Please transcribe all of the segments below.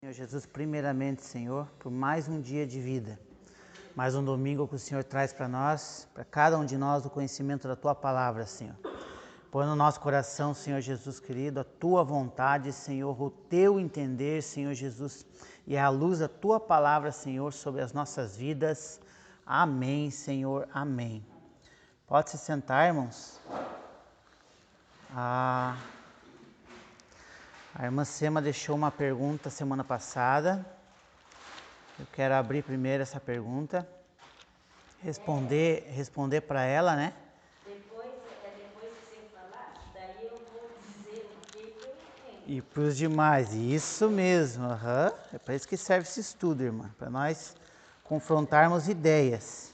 Senhor Jesus, primeiramente, Senhor, por mais um dia de vida, mais um domingo que o Senhor traz para nós, para cada um de nós, o conhecimento da Tua Palavra, Senhor. Põe no nosso coração, Senhor Jesus querido, a Tua vontade, Senhor, o Teu entender, Senhor Jesus, e a luz da Tua Palavra, Senhor, sobre as nossas vidas. Amém, Senhor, amém. Pode se sentar, irmãos. A irmã Sema deixou uma pergunta semana passada. Eu quero abrir primeiro essa pergunta, responder para ela, né? Depois que você falar, daí eu vou dizer o que eu entendo. E para os demais, isso mesmo, é para isso que serve esse estudo, irmã, para nós confrontarmos ideias.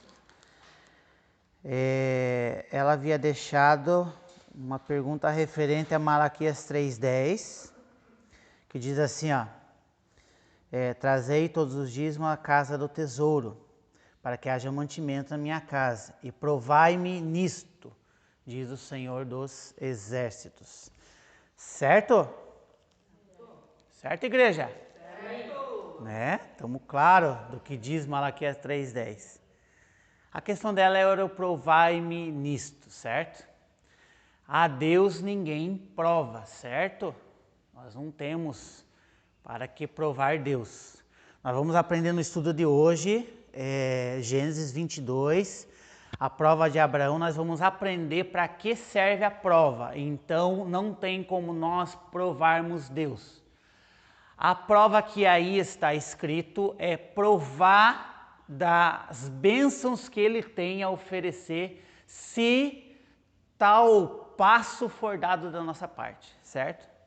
Ela havia deixado uma pergunta referente a Malaquias 3:10, que diz assim, ó: trazei todos os dízimos à casa do tesouro, para que haja mantimento na minha casa, e provai-me nisto, diz o Senhor dos Exércitos. Certo? Certo, igreja? Certo. Né? Estamos claros do que diz Malaquias 3:10. A questão dela era o provai-me nisto, certo? A Deus ninguém prova, certo? Nós não temos para que provar Deus. Nós vamos aprender no estudo de hoje, Gênesis 22, a prova de Abraão. Nós vamos aprender para que serve a prova. Então, não tem como nós provarmos Deus. A prova que aí está escrito é provar das bênçãos que ele tem a oferecer, se tal passo for dado da nossa parte, certo?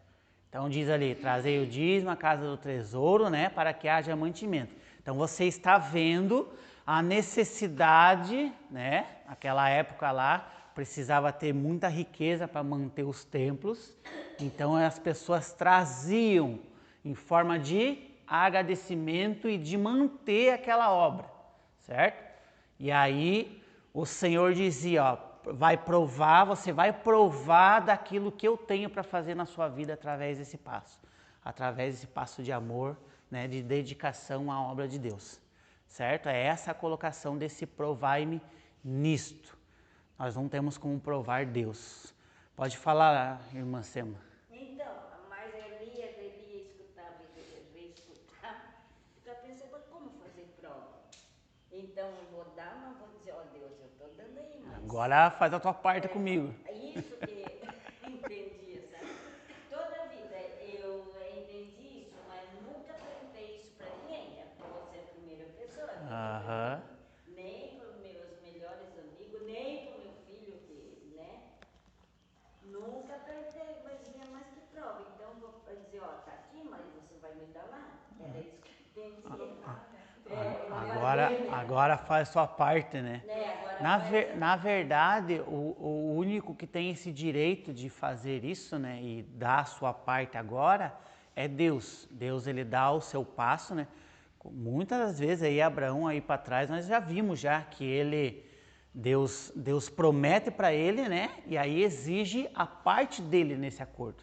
Então diz ali, trazei o dízimo à casa do tesouro, né, para que haja mantimento. Então você está vendo a necessidade, né, naquela época lá, precisava ter muita riqueza para manter os templos. Então as pessoas traziam em forma de agradecimento e de manter aquela obra, certo? E aí o Senhor dizia, ó, você vai provar daquilo que eu tenho para fazer na sua vida através desse passo de amor, né, de dedicação à obra de Deus, certo? É essa a colocação desse provai-me nisto. Nós não temos como provar Deus. Pode falar, irmã Sema. Então, mas Elias escutava e reescutava. Ficava pensando, mas como fazer prova? Então eu vou dar, mas vou dizer, ó Deus, eu estou dando aí, mas... Agora faz a tua parte comigo. Isso que entendi, sabe? Toda a vida eu entendi isso, mas nunca perguntei isso para ninguém. É para você a primeira pessoa que eu estou perguntando. Nem para os meus melhores amigos, nem para o meu filho, que, né? Nunca perguntei, mas vinha mais que prova. Então vou dizer, ó, tá aqui, mas você vai me dar lá. Era isso que eu entendia. Agora faz sua parte, né? Na verdade, o único que tem esse direito de fazer isso, né, e dar a sua parte agora, é Deus. Deus, ele dá o seu passo, né? Muitas das vezes aí, Abraão aí para trás, nós já vimos já que Deus promete para ele, né? E aí exige a parte dele nesse acordo.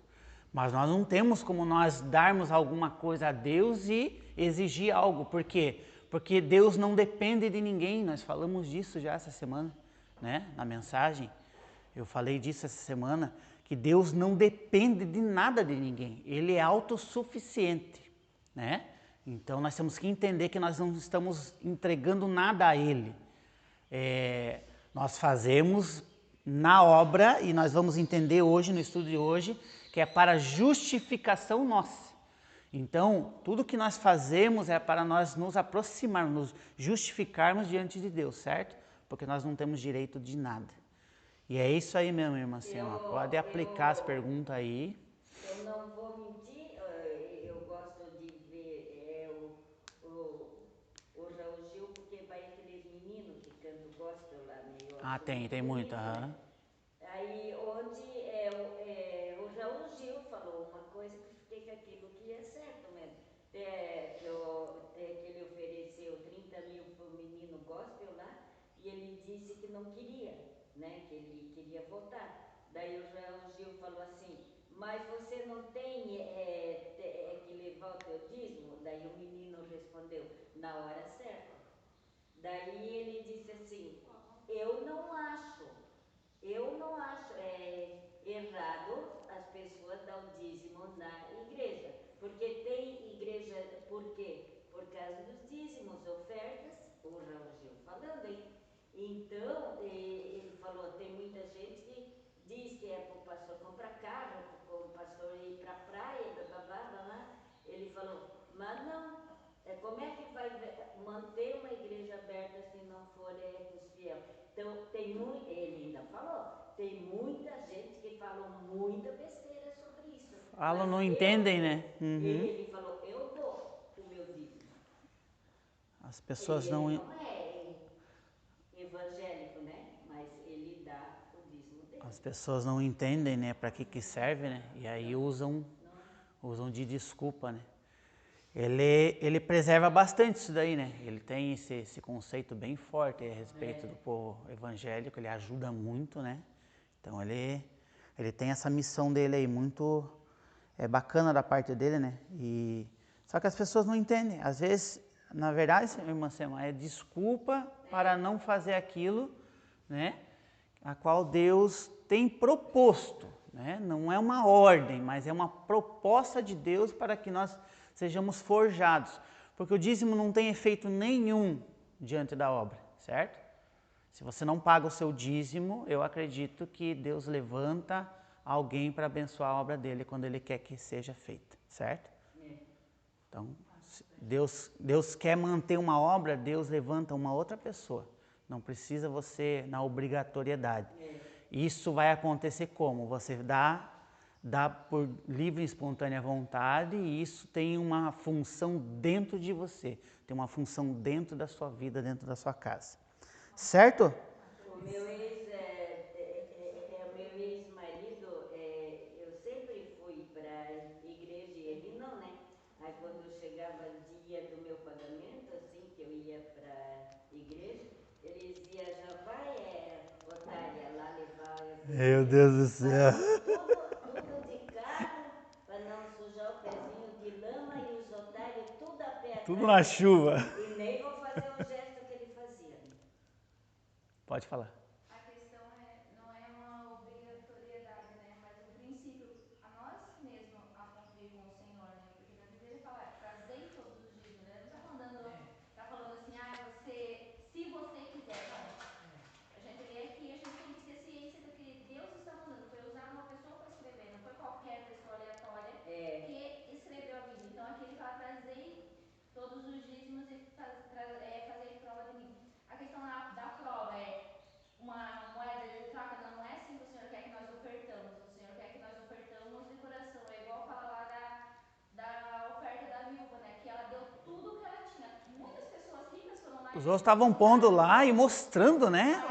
Mas nós não temos como nós darmos alguma coisa a Deus e exigir algo. Por quê? Porque Deus não depende de ninguém. Nós falamos disso já essa semana, né? Na mensagem. Eu falei disso essa semana, que Deus não depende de nada de ninguém. Ele é autossuficiente, né? Então nós temos que entender que nós não estamos entregando nada a Ele. Nós fazemos na obra, e nós vamos entender hoje, no estudo de hoje, que é para justificação nossa. Então, tudo que nós fazemos é para nós nos aproximarmos, nos justificarmos diante de Deus, certo? Porque nós não temos direito de nada. E é isso aí mesmo, irmã Sema. Pode aplicar as perguntas aí. Eu não vou mentir, eu gosto de ver o Raul Gil, porque vai aqueles meninos que cantam gospel lá, né? Tem muito. Aí onde o Raul Gil falou uma coisa que fiquei com aquilo que é certo mesmo. Que ele ofereceu 30 mil para o menino gospel lá, e ele disse que não queria, né? Que ele queria votar. Daí o Raul Gil falou assim, mas você não tem que levar o teu dízimo? Daí o menino respondeu, na hora certa. Daí ele disse assim, eu não acho errado as pessoas dar o dízimo na igreja. Porque tem igreja, por quê? Por causa dos dízimos, ofertas, o Raul Gil falando, hein? Então, ele falou, tem muita gente que diz que é para o pastor comprar carro, para o pastor ir para a praia, blá, blá, blá, blá. Ele falou, mas não, como é que vai manter uma igreja aberta se não for com os fiéis? Então, ele ainda falou, tem muita gente que falou muita besteira sobre isso. Falam, não entendem, né? Ele falou, eu dou o meu dízimo. As pessoas Ele não... não é evangélico, né? Mas ele dá o dízimo dele. As pessoas não entendem, né, para que serve, né? E aí usam de desculpa, né? Ele preserva bastante isso daí, né? Ele tem esse conceito bem forte a respeito do povo evangélico, ele ajuda muito, né? Então ele tem essa missão dele aí muito bacana da parte dele, né? Só que as pessoas não entendem. Às vezes, na verdade, irmã Sema, é desculpa para não fazer aquilo, né? A qual Deus tem proposto, né? Não é uma ordem, mas é uma proposta de Deus para que nós sejamos forjados, porque o dízimo não tem efeito nenhum diante da obra, certo? Se você não paga o seu dízimo, eu acredito que Deus levanta alguém para abençoar a obra dele quando ele quer que seja feita, certo? Então, Deus quer manter uma obra, Deus levanta uma outra pessoa. Não precisa você na obrigatoriedade. Isso vai acontecer como? Você dá por livre e espontânea vontade e isso tem uma função dentro de você. Tem uma função dentro da sua vida, dentro da sua casa. Certo? O meu ex-marido, eu sempre fui para a igreja e ele não, né? Aí quando chegava dia do meu pagamento, assim, que eu ia para a igreja, ele dizia, já vai, otária, lá levar... Meu Deus do céu. Tudo de carro, para não sujar o pezinho de lama e os otários tudo a pé atrás. Tudo na chuva. E nem vou fazer o gesto que ele fazia, né? Pode falar. A questão não é uma obrigatoriedade, né? Mas o princípio, a nós mesmos a cumprir com o Senhor, né? Porque na Bíblia ele fala, trazei todos os dízimos, né? Não tá falando assim, se você quiser, não. A gente lê aqui, a gente tem que ter ciência do que Deus está mandando. Foi usar uma pessoa para escrever, não foi qualquer pessoa aleatória que escreveu a Bíblia. Então aqui ele fala, trazei todos os dízimos e fazei prova de mim. A questão da prova uma moeda de troca, não é assim que o Senhor quer que nós ofertamos. O Senhor quer que nós ofertamos de coração. É igual fala lá da oferta da viúva, né? Que ela deu tudo que ela tinha. Muitas pessoas ricas foram lá. Os outros estavam pondo lá e mostrando, né,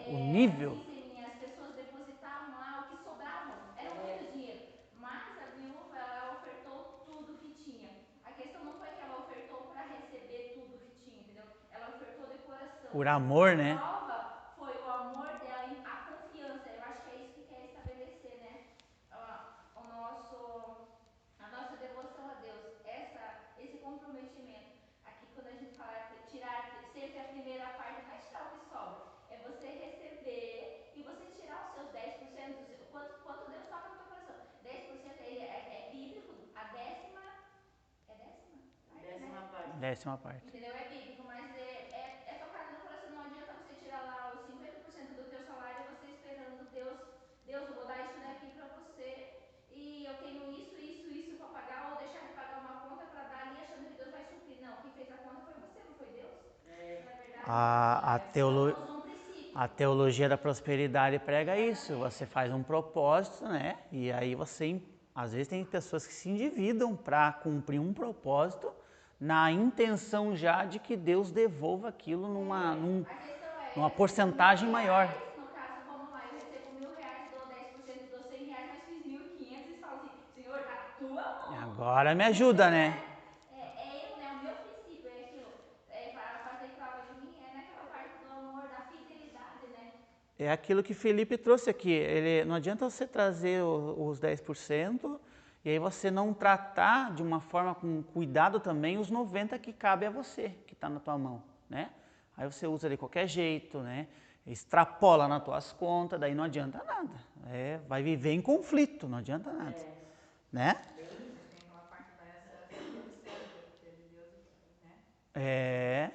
o nível. Assim, as pessoas depositavam lá o que sobravam. Era muito dinheiro. Mas a viúva, ela ofertou tudo que tinha. A questão não foi que ela ofertou para receber tudo que tinha, entendeu? Ela ofertou de coração. Por amor, né? A prova foi o amor dela, a confiança. Eu acho que é isso que quer estabelecer, né? A nossa devoção a Deus, esse comprometimento. Aqui quando a gente fala tirar sempre a primeira parte, não é tirar o que sobra, é você receber e você tirar os seus 10%, quanto Deus toca no teu coração. 10% ele é bíblico, a décima parte, né? Décima parte. Entendeu? É bíblico, mas é tocado no coração. Não adianta você tirar lá os 50% do teu salário e você esperando Deus, eu vou dar isso daqui pra você e eu tenho isso pra pagar, ou deixar de pagar uma conta pra dar ali achando que Deus vai suprir. Não, quem fez a conta foi você, não foi Deus. Na verdade, A teologia da prosperidade prega isso. Você faz um propósito, né? E aí você, às vezes tem pessoas que se endividam para cumprir um propósito na intenção já de que Deus devolva aquilo numa porcentagem maior. No caso, vamos lá, eu recebo R$1.000, dou 10%, dou R$100, mas fiz 1.500 e falo assim, Senhor, na tua mão. Agora me ajuda, né? O meu princípio é aquilo, fazer prova de mim, é naquela parte do amor, da fidelidade, né? É aquilo que Felipe trouxe aqui. Não adianta você trazer os 10% E aí você não tratar de uma forma com cuidado também os 90 que cabe a você, que está na tua mão, né? Aí você usa de qualquer jeito, né? Extrapola nas tuas contas, daí não adianta nada. Vai viver em conflito, não adianta nada, né? Tem aquela parte da essa observa, que é de Deus, né?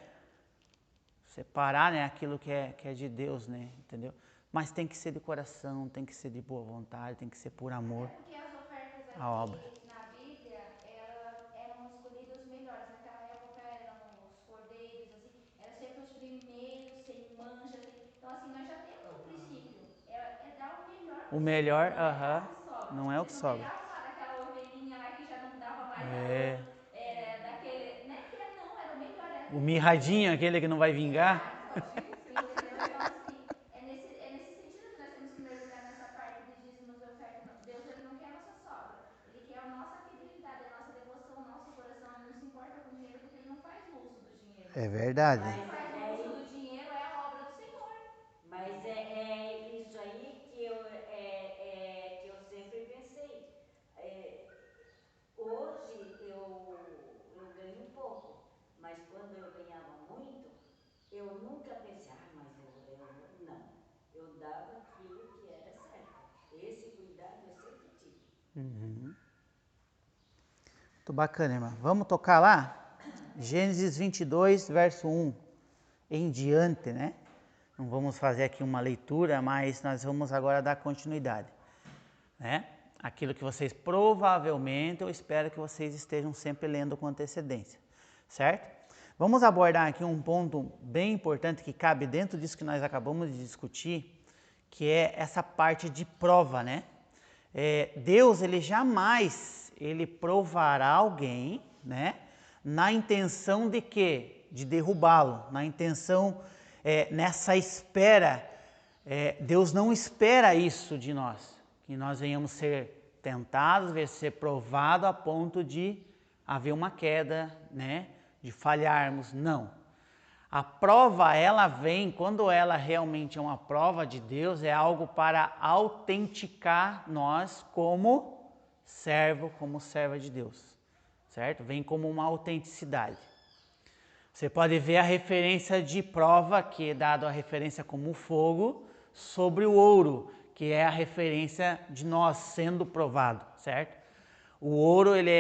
Separar, né, aquilo que é de Deus, né, entendeu? Mas tem que ser de coração, tem que ser de boa vontade, tem que ser por amor. É porque as ofertas A obra. aqui na Bíblia, elas eram escolhidas os melhores. Naquela época eram os cordeiros, assim, eram sempre os primeiros, sem mancha, sem... Então, assim, nós já temos um princípio. É dar o melhor O possível, melhor, não é dar o que sobra. não é o que Eles não sobra. pegavam lá daquela ovelhinha lá que já não dava mais valor, daquele... Né? Não, era o melhor. O mirradinho, aquele que não vai vingar. Exato, entendeu? Então, assim, é nesse sentido que nós temos que mergulhar nessa parte de dízimos e oferta. Deus, ele não quer a nossa sobra. Ele quer a nossa fidelidade, a nossa devoção, o nosso coração. Ele não se importa com o dinheiro porque ele não faz uso do dinheiro. É verdade. Quem faz uso do dinheiro é a obra do Senhor. Mas é isso aí que eu sempre pensei. Hoje eu ganho um pouco, mas quando eu ganhava muito, eu nunca pensei, mas não. Eu dava aquilo que era certo. Esse cuidado eu sempre tive. Muito bacana, irmã. Vamos tocar lá? Gênesis 22, verso 1 em diante, né? Não vamos fazer aqui uma leitura, mas nós vamos agora dar continuidade, né? Aquilo que vocês provavelmente, eu espero que vocês estejam sempre lendo com antecedência, certo? Vamos abordar aqui um ponto bem importante que cabe dentro disso que nós acabamos de discutir, que é essa parte de prova, né? Deus, ele jamais, ele provará alguém, né? Na intenção de quê? De derrubá-lo, na intenção, nessa espera, Deus não espera isso de nós, que nós venhamos ser tentados, ser provados a ponto de haver uma queda, né? De falharmos, não. A prova, ela vem, quando ela realmente é uma prova de Deus, é algo para autenticar nós como servo, como serva de Deus, certo? Vem como uma autenticidade. Você pode ver a referência de prova, que é dado a referência como fogo, sobre o ouro, que é a referência de nós sendo provado, certo? O ouro, ele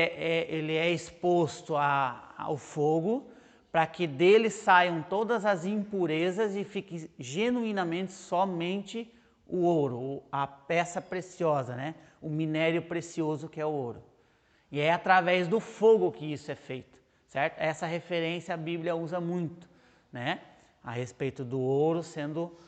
é exposto ao fogo, para que dele saiam todas as impurezas e fique genuinamente somente o ouro, a peça preciosa, né? O minério precioso que é o ouro. E é através do fogo que isso é feito, certo? Essa referência a Bíblia usa muito, né? A respeito do ouro sendo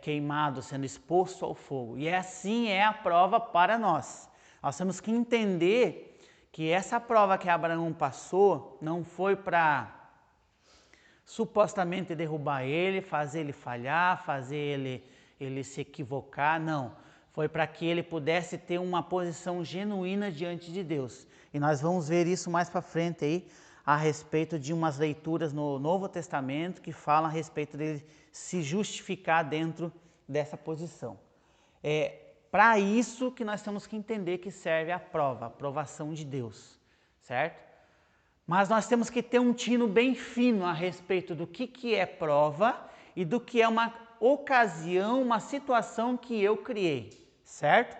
queimado, sendo exposto ao fogo. E assim é a prova para nós. Nós temos que entender que essa prova que Abraão passou não foi para supostamente derrubar ele, fazer ele falhar, fazer ele se equivocar, não. Foi para que ele pudesse ter uma posição genuína diante de Deus. E nós vamos ver isso mais para frente aí, a respeito de umas leituras no Novo Testamento que falam a respeito dele se justificar dentro dessa posição. Para isso que nós temos que entender que serve a prova, a aprovação de Deus, certo? Mas nós temos que ter um tino bem fino a respeito do que é prova e do que é uma ocasião, uma situação que eu criei, certo?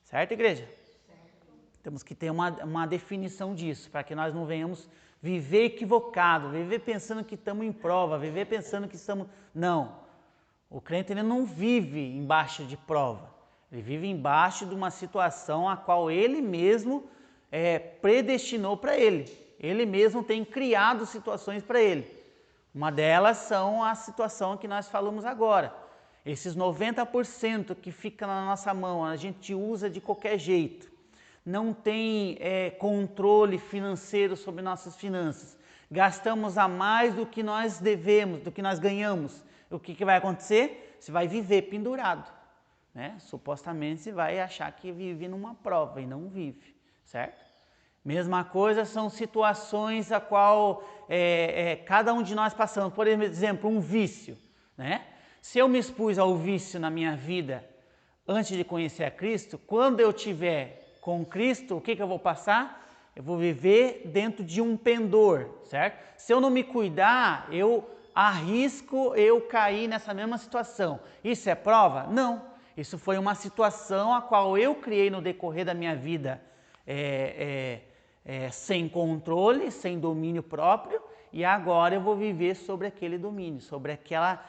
Certo, igreja? Certo. Temos que ter uma definição disso, para que nós não venhamos viver equivocado, viver pensando que estamos em prova, viver pensando que estamos... Não, o crente ele não vive embaixo de prova, ele vive embaixo de uma situação a qual ele mesmo predestinou para ele. Ele mesmo tem criado situações para ele. Uma delas são a situação que nós falamos agora. Esses 90% que fica na nossa mão, a gente usa de qualquer jeito. Não tem controle financeiro sobre nossas finanças. Gastamos a mais do que nós devemos, do que nós ganhamos. O que vai acontecer? Você vai viver pendurado, né? Supostamente você vai achar que vive numa prova e não vive, certo? Mesma coisa são situações a qual cada um de nós passamos. Por exemplo, um vício, né? Se eu me expus ao vício na minha vida antes de conhecer a Cristo, quando eu tiver com Cristo, o que eu vou passar? Eu vou viver dentro de um pendor, certo? Se eu não me cuidar, eu arrisco eu cair nessa mesma situação. Isso é prova? Não. Isso foi uma situação a qual eu criei no decorrer da minha vida sem controle, sem domínio próprio, e agora eu vou viver sobre aquele domínio, sobre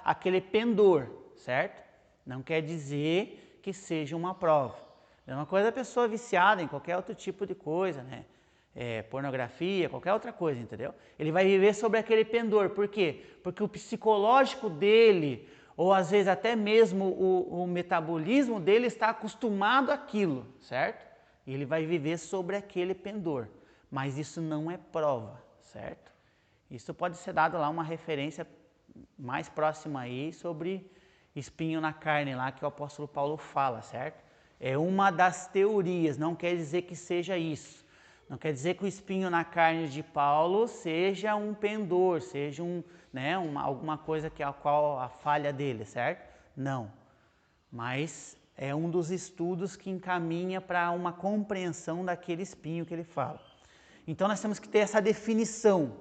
aquele pendor, certo? Não quer dizer que seja uma prova. É uma coisa a pessoa viciada em qualquer outro tipo de coisa, né? Pornografia, qualquer outra coisa, entendeu? Ele vai viver sobre aquele pendor. Por quê? Porque o psicológico dele, ou às vezes até mesmo o metabolismo dele está acostumado àquilo, certo? E ele vai viver sobre aquele pendor. Mas isso não é prova, certo? Isso pode ser dado lá uma referência mais próxima aí sobre espinho na carne lá que o apóstolo Paulo fala, certo? É uma das teorias, não quer dizer que seja isso. Não quer dizer que o espinho na carne de Paulo seja um pendor, seja alguma coisa que a qual a falha dele, certo? Não. Mas é um dos estudos que encaminha para uma compreensão daquele espinho que ele fala. Então nós temos que ter essa definição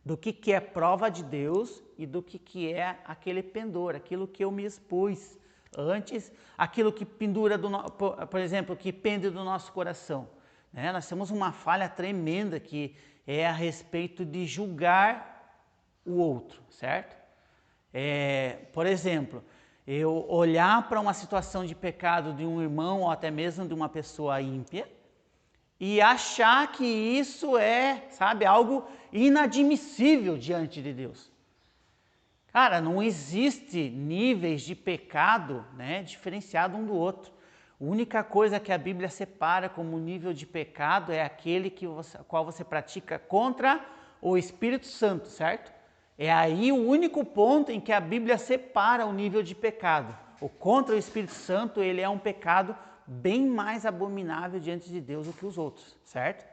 do que é prova de Deus e do que é aquele pendor, aquilo que eu me expus antes, aquilo que pendura, por exemplo, que pende do nosso coração. Nós temos uma falha tremenda que é a respeito de julgar o outro, certo? Por exemplo, eu olhar para uma situação de pecado de um irmão ou até mesmo de uma pessoa ímpia e achar que isso é, algo inadmissível diante de Deus. Cara, não existe níveis de pecado, diferenciado um do outro. A única coisa que a Bíblia separa como nível de pecado é aquele qual você pratica contra o Espírito Santo, certo? É aí o único ponto em que a Bíblia separa o nível de pecado. O contra o Espírito Santo, ele é um pecado bem mais abominável diante de Deus do que os outros, certo?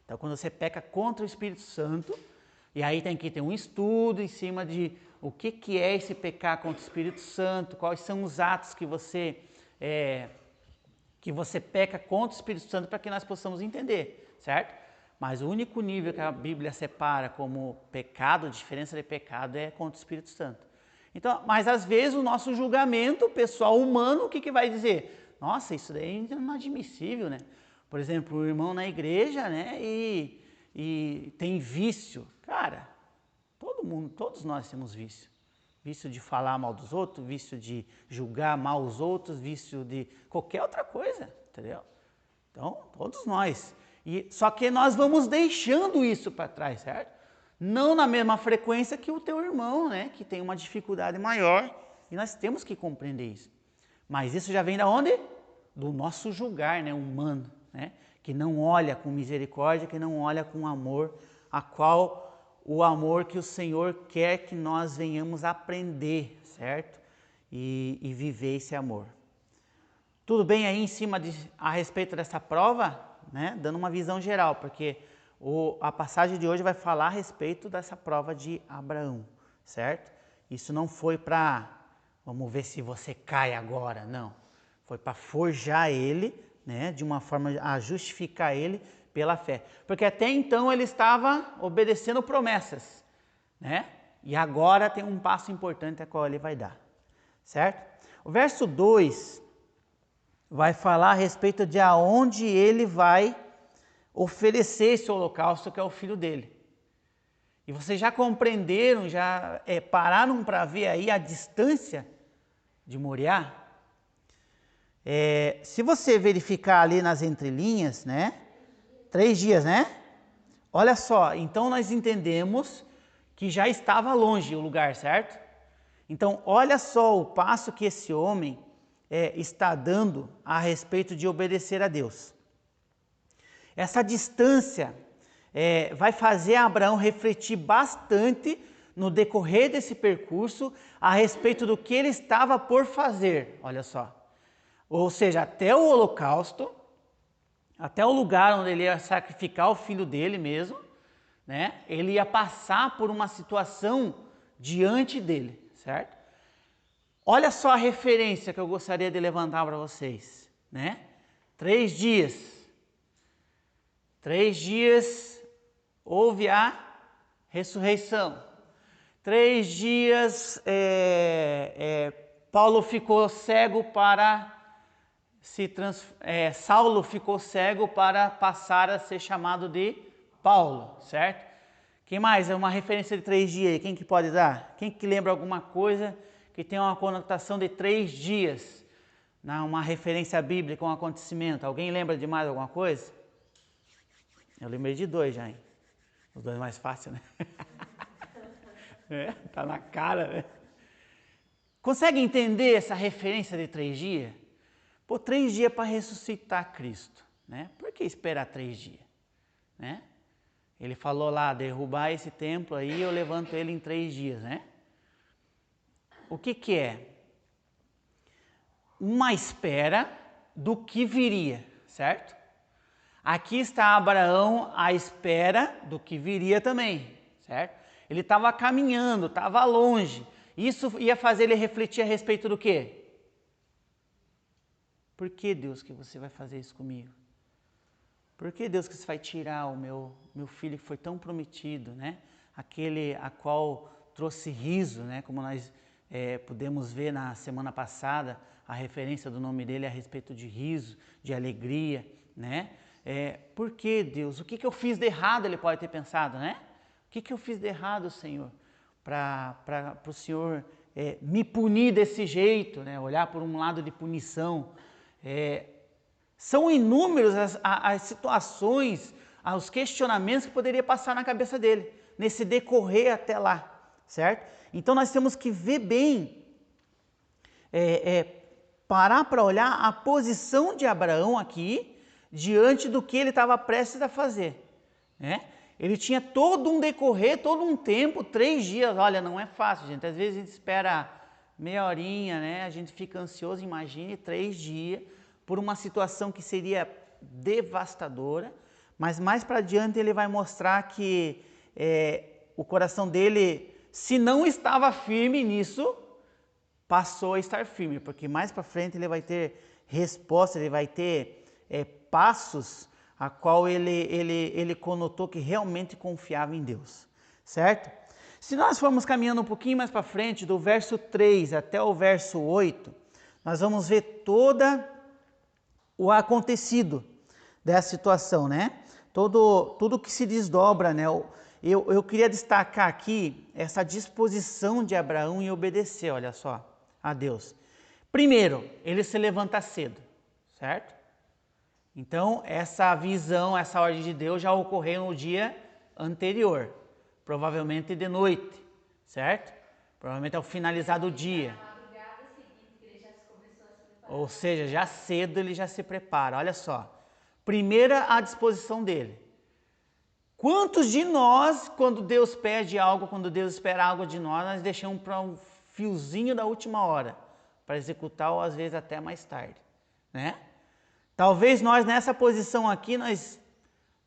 Então, quando você peca contra o Espírito Santo, e aí tem que ter um estudo em cima de o que é esse pecar contra o Espírito Santo, quais são os atos que você peca contra o Espírito Santo para que nós possamos entender, certo? Mas o único nível que a Bíblia separa como pecado, diferença de pecado, é contra o Espírito Santo. Então, mas às vezes o nosso julgamento pessoal humano, o que vai dizer? Nossa, isso daí é inadmissível, né? Por exemplo, o irmão na igreja, e tem vício. Cara, todos nós temos vício. Vício de falar mal dos outros, vício de julgar mal os outros, vício de qualquer outra coisa, entendeu? Então, todos nós. Só que nós vamos deixando isso para trás, certo? Não na mesma frequência que o teu irmão, que tem uma dificuldade maior, e nós temos que compreender isso. Mas isso já vem da onde? Do nosso julgar, humano, que não olha com misericórdia, que não olha com amor, o amor que o Senhor quer que nós venhamos aprender, certo? E viver esse amor. Tudo bem aí em cima a respeito dessa prova, dando uma visão geral, porque a passagem de hoje vai falar a respeito dessa prova de Abraão, certo? Isso não foi para, vamos ver se você cai agora, não. Foi para forjar ele, de uma forma a justificar ele pela fé. Porque até então ele estava obedecendo promessas, E agora tem um passo importante a qual ele vai dar, certo? O verso 2 vai falar a respeito de aonde ele vai oferecer esse holocausto, que é o filho dele. E vocês já compreenderam, já pararam para ver aí a distância de Moriá? Se você verificar ali nas entrelinhas, 3 dias, Olha só, então nós entendemos que já estava longe o lugar, certo? Então, olha só o passo que esse homem está dando a respeito de obedecer a Deus. Essa distância vai fazer Abraão refletir bastante no decorrer desse percurso a respeito do que ele estava por fazer, olha só. Ou seja, até o holocausto, até o lugar onde ele ia sacrificar o filho dele mesmo, ele ia passar por uma situação diante dele, certo? Olha só a referência que eu gostaria de levantar para vocês, 3 dias. 3 dias houve a ressurreição. 3 dias Paulo ficou cego para Saulo ficou cego para passar a ser chamado de Paulo, certo? Quem mais? É uma referência de 3 dias aí. Quem que pode dar? Quem que lembra alguma coisa que tem uma conotação de 3 dias? Uma referência bíblica, um acontecimento. Alguém lembra de mais alguma coisa? Eu lembrei de 2 já, hein? Os 2 mais fácil, né? Tá na cara, né? Consegue entender essa referência de 3 dias? Pô, 3 dias para ressuscitar Cristo, né? Por que esperar 3 dias? Né? Ele falou lá, derrubar esse templo aí, eu levanto ele em 3 dias, né? O que é? Uma espera do que viria, certo? Aqui está Abraão à espera do que viria também, certo? Ele estava caminhando, estava longe. Isso ia fazer ele refletir a respeito do quê? Por que, Deus, que você vai fazer isso comigo? Por que, Deus, que você vai tirar o meu filho que foi tão prometido, né? Aquele a qual trouxe riso, né? Como nós pudemos ver na semana passada, a referência do nome dele a respeito de riso, de alegria, né? Por que, Deus? O que eu fiz de errado, ele pode ter pensado, né? O que eu fiz de errado, Senhor? Para o Senhor me punir desse jeito, né? Olhar por um lado de punição. São inúmeras as situações, os questionamentos que poderia passar na cabeça dele, nesse decorrer até lá, certo? Então nós temos que ver bem, parar para olhar a posição de Abraão aqui, diante do que ele estava prestes a fazer, né? Ele tinha todo um decorrer, todo um tempo, 3 dias, olha, não é fácil, gente, às vezes a gente espera meia horinha, né? A gente fica ansioso, imagine 3 dias, por uma situação que seria devastadora, mas mais para adiante ele vai mostrar que o coração dele, se não estava firme nisso, passou a estar firme, porque mais para frente ele vai ter resposta, ele vai ter passos a qual ele conotou que realmente confiava em Deus, certo? Se nós formos caminhando um pouquinho mais para frente, do verso 3 até o verso 8, nós vamos ver toda o acontecido dessa situação, né? Tudo que se desdobra, né? Eu queria destacar aqui essa disposição de Abraão em obedecer, olha só, a Deus. Primeiro, ele se levanta cedo, certo? Então, essa visão, essa ordem de Deus já ocorreu no dia anterior, provavelmente de noite, certo? Provavelmente ao finalizar do dia. Na madrugada seguinte que ele já começou a se preparar. Ou seja, já cedo ele já se prepara. Olha só. Primeira, a disposição dele. Quantos de nós, quando Deus pede algo, quando Deus espera algo de nós deixamos para um fiozinho da última hora, para executar ou às vezes até mais tarde, né? Talvez nós nessa posição aqui, nós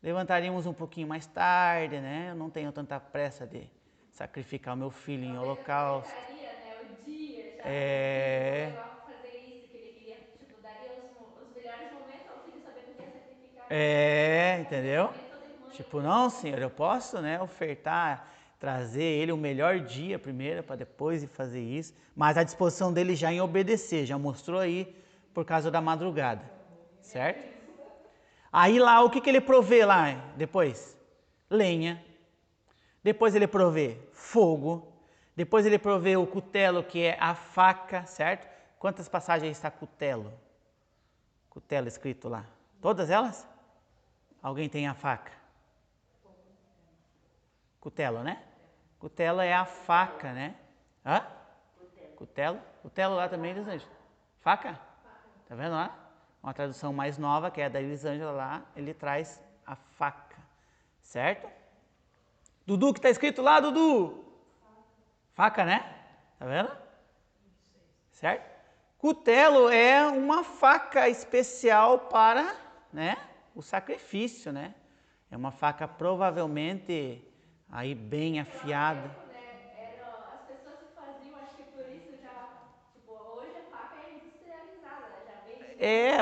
levantaríamos um pouquinho mais tarde, né? Eu não tenho tanta pressa de sacrificar o meu filho em holocausto. Né? O dia já levar para fazer isso, que ele queria, tipo, daria os melhores momentos ao filho sabendo que ia sacrificar. Entendeu? Tipo, não, Senhor, eu posso, né, ofertar, trazer ele o melhor dia primeiro, para depois ir fazer isso. Mas a disposição dele já em obedecer, já mostrou aí por causa da madrugada, certo? Aí lá, o que ele provê lá depois? Lenha. Depois ele provê fogo. Depois ele provê o cutelo, que é a faca, certo? Quantas passagens está cutelo? Cutelo escrito lá. Todas elas? Alguém tem a faca? Cutelo, né? Cutelo é a faca, né? Hã? Cutelo. Cutelo lá também, Elisângela. Faca? Tá vendo lá? Uma tradução mais nova, que é a da Elisângela lá, ele traz a faca, certo? Dudu, que está escrito lá, Dudu? Faca, né? Tá vendo? Certo? Cutelo é uma faca especial para, né, o sacrifício, né? É uma faca provavelmente aí bem afiada. As pessoas se faziam, acho que por isso já, tipo, hoje a faca é industrializada, já vem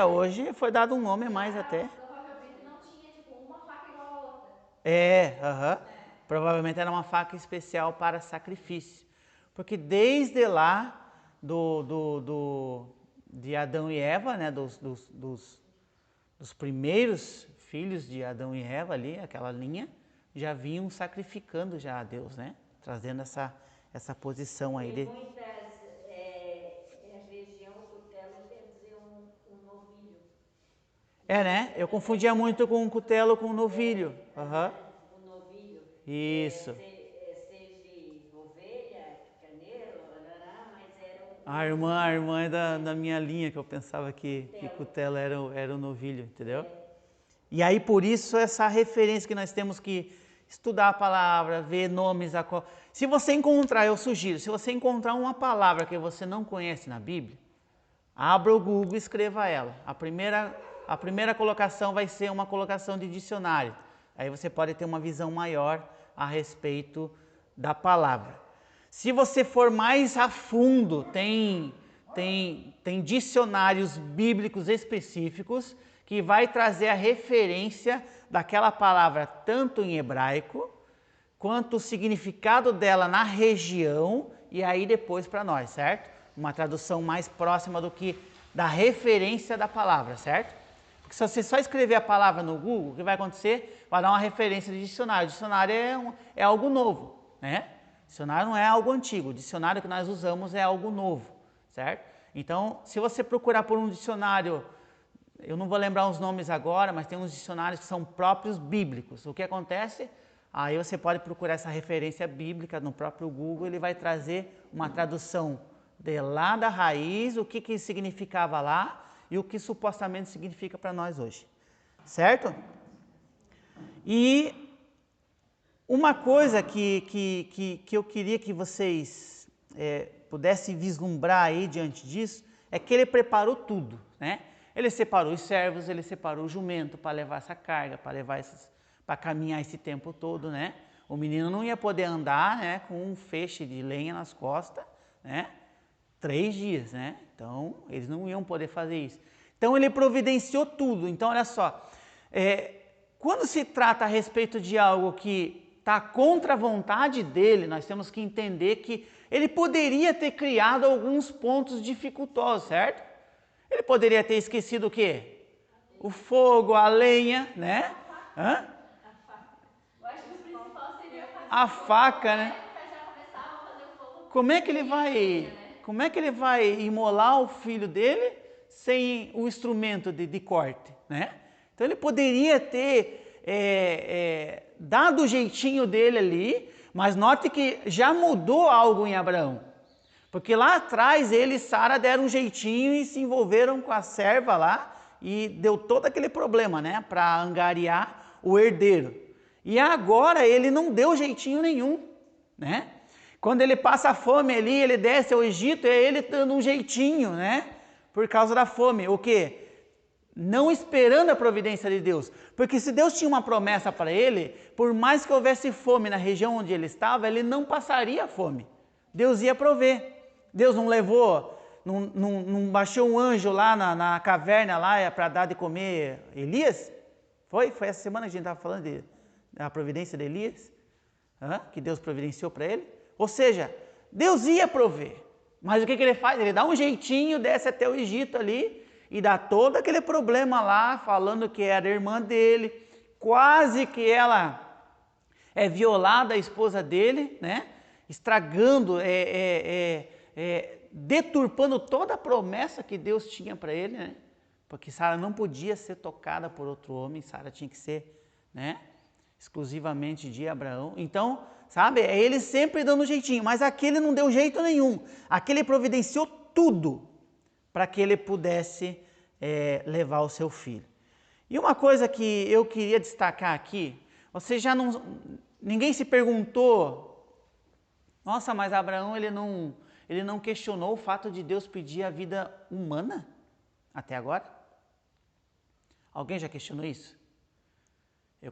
Hoje foi dado um nome a mais até. Provavelmente não tinha, tipo, uma faca igual a outra. Provavelmente era uma faca especial para sacrifício. Porque desde lá, de Adão e Eva, né, dos primeiros filhos de Adão e Eva ali, aquela linha, já vinham sacrificando já a Deus, né? Trazendo essa posição aí de... Em muitas regiões, o cutelo quer dizer um novilho. né? Eu confundia muito com um cutelo com um novilho. Um novilho. Isso. Seja ovelha, carneiro, mas era um... A irmã é da minha linha, que eu pensava que cutelo era o novilho, entendeu? E aí, por isso, essa referência que nós temos que estudar a palavra, ver nomes. Se você encontrar, eu sugiro, se você encontrar uma palavra que você não conhece na Bíblia, abra o Google e escreva ela. A primeira colocação vai ser uma colocação de dicionário. Aí você pode ter uma visão maior a respeito da palavra. Se você for mais a fundo, tem dicionários bíblicos específicos que vai trazer a referência daquela palavra tanto em hebraico, quanto o significado dela na região e aí depois para nós, certo? Uma tradução mais próxima do que da referência da palavra, certo? Porque se você só escrever a palavra no Google, o que vai acontecer? Vai dar uma referência de dicionário. O dicionário é algo novo, né? Dicionário não é algo antigo. O dicionário que nós usamos é algo novo, certo? Então, se você procurar por um dicionário, eu não vou lembrar os nomes agora, mas tem uns dicionários que são próprios bíblicos. O que acontece? Aí você pode procurar essa referência bíblica no próprio Google, ele vai trazer uma tradução de lá da raiz, o que significava lá e o que supostamente significa para nós hoje, certo? E uma coisa que eu queria que vocês pudessem vislumbrar aí diante disso, é que ele preparou tudo, né? Ele separou os servos, ele separou o jumento para levar essa carga, para caminhar esse tempo todo, né? O menino não ia poder andar, né, com um feixe de lenha nas costas, né? 3 dias, né? Então, eles não iam poder fazer isso. Então, ele providenciou tudo. Então, olha só, quando se trata a respeito de algo que está contra a vontade dele, nós temos que entender que ele poderia ter criado alguns pontos dificultosos, certo? Ele poderia ter esquecido o quê? O fogo, a lenha, né? Hã? Eu acho que o principal seria a faca, né? já começava a fazer o fogo. Como é que ele vai imolar o filho dele sem o instrumento de corte, né? Então ele poderia ter dado o jeitinho dele ali, mas note que já mudou algo em Abraão. Porque lá atrás ele e Sara deram um jeitinho e se envolveram com a serva lá e deu todo aquele problema, né? Para angariar o herdeiro. E agora ele não deu jeitinho nenhum, né? Quando ele passa fome ali, ele desce ao Egito, é ele dando um jeitinho, né? Por causa da fome. O quê? Não esperando a providência de Deus. Porque se Deus tinha uma promessa para ele, por mais que houvesse fome na região onde ele estava, ele não passaria fome. Deus ia prover. Deus não levou, não baixou um anjo lá na caverna lá para dar de comer Elias? Foi essa semana que a gente estava falando da providência de Elias? Que Deus providenciou para ele? Ou seja, Deus ia prover. Mas o que ele faz? Ele dá um jeitinho, desce até o Egito ali e dá todo aquele problema lá, falando que era irmã dele, quase que ela é violada, a esposa dele, né? Estragando, deturpando toda a promessa que Deus tinha para ele, né? Porque Sara não podia ser tocada por outro homem, Sara tinha que ser, né, exclusivamente de Abraão. Então, sabe, é ele sempre dando um jeitinho, mas aquele não deu jeito nenhum. Aquele providenciou tudo para que ele pudesse levar o seu filho. E uma coisa que eu queria destacar aqui, ninguém se perguntou, nossa, mas Abraão ele não questionou o fato de Deus pedir a vida humana até agora? Alguém já questionou isso?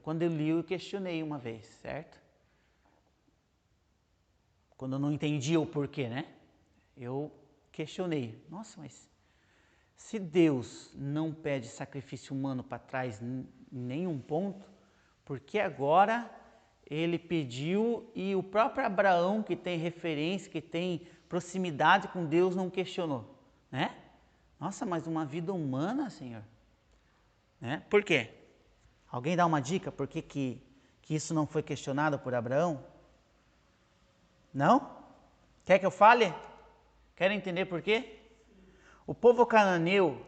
Quando eu li, eu questionei uma vez, certo? Quando eu não entendia o porquê, né? Eu questionei. Nossa, mas Se Deus não pede sacrifício humano para trás em nenhum ponto, por que agora ele pediu e o próprio Abraão, que tem referência, que tem proximidade com Deus, não questionou, né? Nossa, mas uma vida humana, Senhor, né? Por quê? Alguém dá uma dica por que isso não foi questionado por Abraão? Não? Quer que eu fale? Querem entender por quê? O povo cananeu,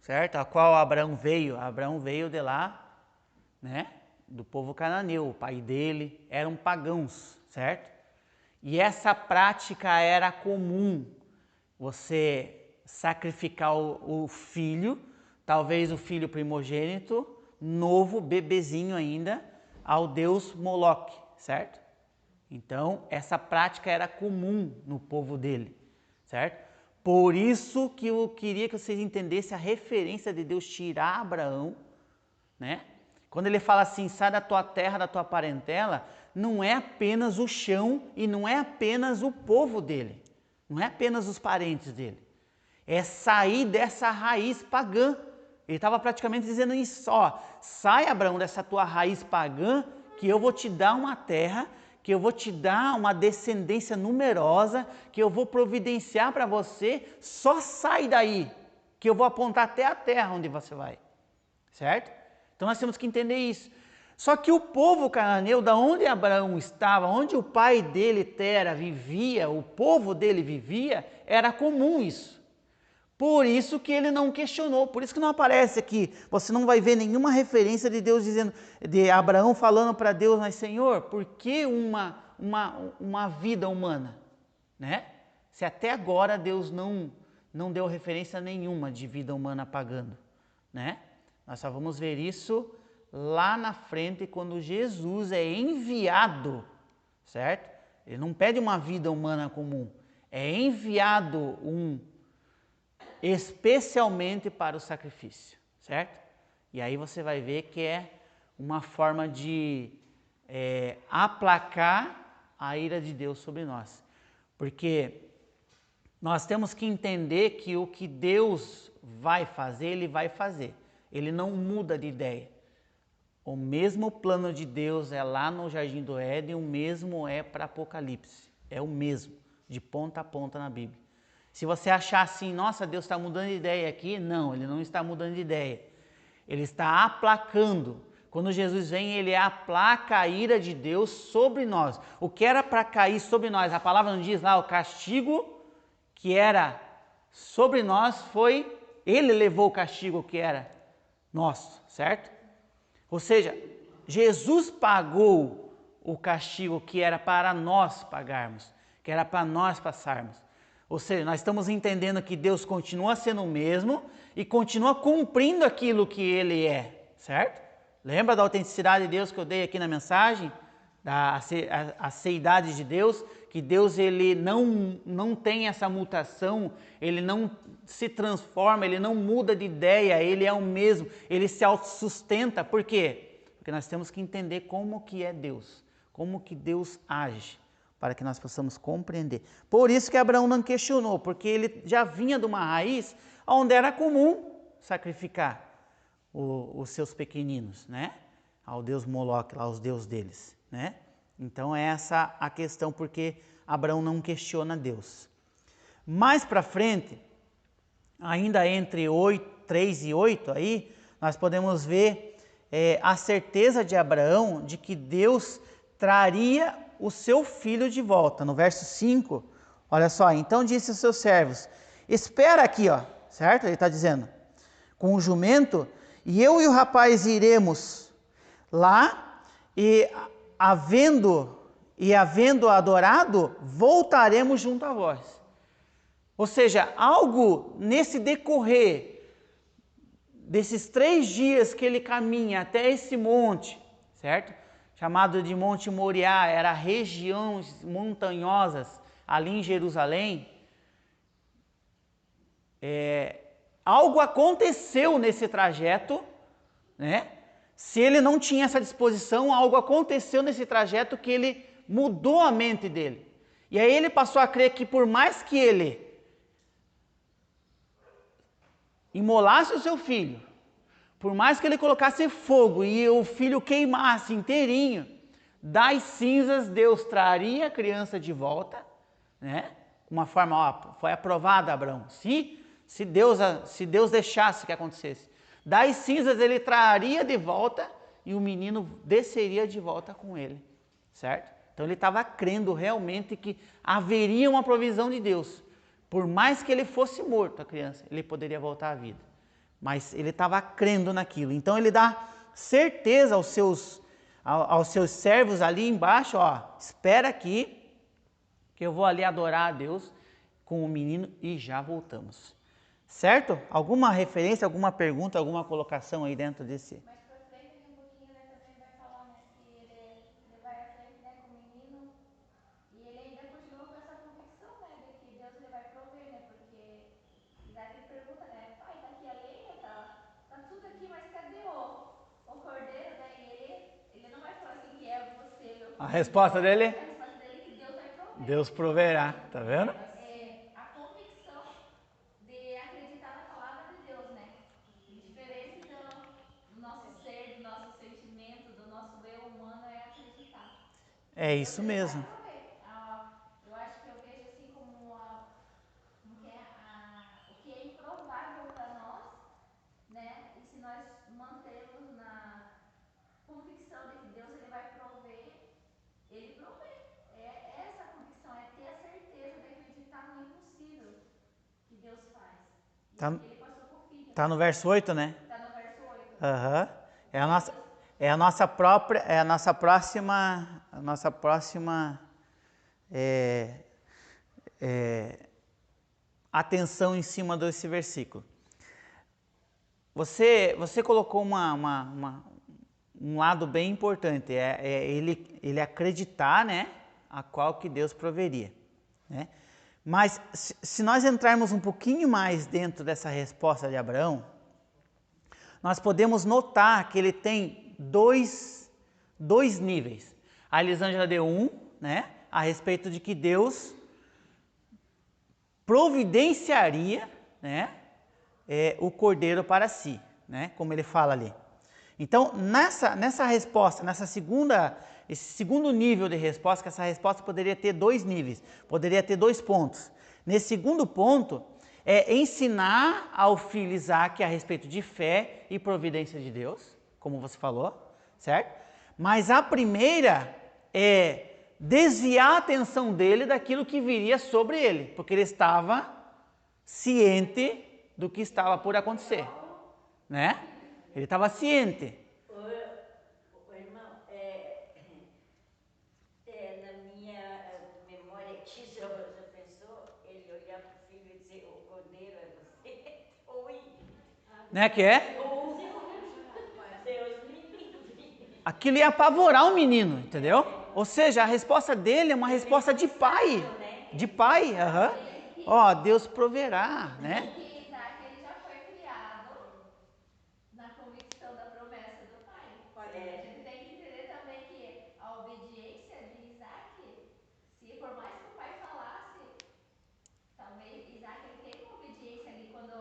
certo? A qual Abraão veio de lá, né? Do povo cananeu, o pai dele eram pagãos, certo? E essa prática era comum, você sacrificar o filho, talvez o filho primogênito, novo, bebezinho ainda, ao deus Moloque, certo? Então, essa prática era comum no povo dele, certo? Por isso que eu queria que vocês entendessem a referência de Deus tirar Abraão, né? Quando ele fala assim, sai da tua terra, da tua parentela, não é apenas o chão e não é apenas o povo dele, não é apenas os parentes dele, é sair dessa raiz pagã. Ele estava praticamente dizendo isso, ó, sai Abraão dessa tua raiz pagã, que eu vou te dar uma terra, que eu vou te dar uma descendência numerosa, que eu vou providenciar para você, só sai daí, que eu vou apontar até a terra onde você vai, certo? Então nós temos que entender isso. Só que o povo cananeu, da onde Abraão estava, onde o pai dele, Tera, vivia, o povo dele vivia, era comum isso. Por isso que ele não questionou, por isso que não aparece aqui, você não vai ver nenhuma referência de Deus dizendo, de Abraão falando para Deus, mas Senhor, por que uma vida humana? Né? Se até agora Deus não deu referência nenhuma de vida humana pagando, né? Nós só vamos ver isso lá na frente, quando Jesus é enviado, certo? Ele não pede uma vida humana comum, é enviado especialmente para o sacrifício, certo? E aí você vai ver que é uma forma de aplacar a ira de Deus sobre nós. Porque nós temos que entender que o que Deus vai fazer, Ele vai fazer. Ele não muda de ideia. O mesmo plano de Deus é lá no Jardim do Éden, o mesmo é para Apocalipse. É o mesmo, de ponta a ponta na Bíblia. Se você achar assim, nossa, Deus está mudando de ideia aqui, não, Ele não está mudando de ideia. Ele está aplacando. Quando Jesus vem, Ele aplaca a ira de Deus sobre nós. O que era para cair sobre nós, a palavra não diz lá, o castigo que era sobre nós foi, Ele levou o castigo que era nosso, certo? Ou seja, Jesus pagou o castigo que era para nós pagarmos, que era para nós passarmos. Ou seja, nós estamos entendendo que Deus continua sendo o mesmo e continua cumprindo aquilo que Ele é, certo? Lembra da autenticidade de Deus que eu dei aqui na mensagem? Da aceidade de Deus, que Deus ele não tem essa mutação, Ele não se transforma, Ele não muda de ideia, Ele é o mesmo, Ele se autossustenta. Por quê? Porque nós temos que entender como que é Deus, como que Deus age, para que nós possamos compreender. Por isso que Abraão não questionou, porque ele já vinha de uma raiz onde era comum sacrificar os seus pequeninos, né? Ao deus Moloque, aos deuses deles, né? Então é essa a questão, porque Abraão não questiona Deus. Mais para frente, ainda entre 3 e 8 aí, nós podemos ver a certeza de Abraão de que Deus traria o seu filho de volta. No verso 5, olha só, então disse aos seus servos, espera aqui, ó, certo? Ele está dizendo, com o jumento, e eu e o rapaz iremos lá, e havendo adorado, voltaremos junto a vós. Ou seja, algo nesse decorrer desses 3 dias que ele caminha até esse monte, certo? Chamado de Monte Moriá, era regiões montanhosas ali em Jerusalém. Algo aconteceu nesse trajeto, né? Se ele não tinha essa disposição, algo aconteceu nesse trajeto que ele mudou a mente dele. E aí ele passou a crer que por mais que ele imolasse o seu filho, por mais que ele colocasse fogo e o filho queimasse inteirinho, das cinzas Deus traria a criança de volta, né? Uma forma, ó, foi aprovada, Abraão. Se Deus deixasse que acontecesse, das cinzas ele traria de volta e o menino desceria de volta com ele, certo? Então ele estava crendo realmente que haveria uma provisão de Deus. Por mais que ele fosse morto, a criança, ele poderia voltar à vida. Mas ele estava crendo naquilo. Então ele dá certeza aos seus servos ali embaixo, ó, espera aqui, que eu vou ali adorar a Deus com o menino e já voltamos. Certo? Alguma referência, alguma pergunta, alguma colocação aí dentro desse? Mais pra frente ali um pouquinho, né, também vai falar, né, que ele vai à frente, né, com o menino e ele ainda continua com essa convicção, né, de que Deus ele vai prover, né, porque Isaac ele pergunta, né, pai, tá aqui a lenha, tá tudo aqui, mas cadê o cordeiro, né, e ele não vai falar assim que é você, meu filho. A resposta dele? A resposta dele é que Deus vai prover. Deus proverá, tá vendo? A convicção de acreditar na palavra de Deus, né? Diferente do nosso ser, do nosso sentimento, do nosso eu humano é acreditar. É isso mesmo. Vai prover. Eu acho que eu vejo assim como o que é improvável para nós, né? E se nós mantermos na convicção de que Deus ele vai prover, ele provê. É essa convicção, é ter a certeza de acreditar no impossível que Deus faz. Tá, Ele passou por filho. tá no verso 8, né? Tá no verso 8. Aham. É a nossa própria, é a nossa próxima atenção em cima desse versículo. Você colocou um lado bem importante, ele acreditar, né, a qual que Deus proveria, né? Mas se nós entrarmos um pouquinho mais dentro dessa resposta de Abraão, nós podemos notar que ele tem dois níveis. A Elisângela deu né, a respeito de que Deus providenciaria, né, o cordeiro para si, né, como ele fala ali. Então, nessa resposta, esse segundo nível de resposta, que essa resposta poderia ter dois níveis, poderia ter dois pontos. Nesse segundo ponto, é ensinar ao filho Isaac a respeito de fé e providência de Deus, como você falou, certo? Mas a primeira é desviar a atenção dele daquilo que viria sobre ele, porque ele estava ciente do que estava por acontecer, né? Ele estava ciente. O irmão, na minha memória aqui, já pensou, ele olhar para o filho e dizer, o cordeiro é você? Oi! Né, que é? Deus me livre! Aquilo ia apavorar o menino, entendeu? Ou seja, a resposta dele é uma resposta de pai. De pai, aham. Ó, Deus proverá, né? Porque Isaac ele já foi criado na convicção da promessa do pai. A gente tem que entender também que a obediência de Isaac, se por mais que o pai falasse, talvez Isaac ele teve uma obediência ali quando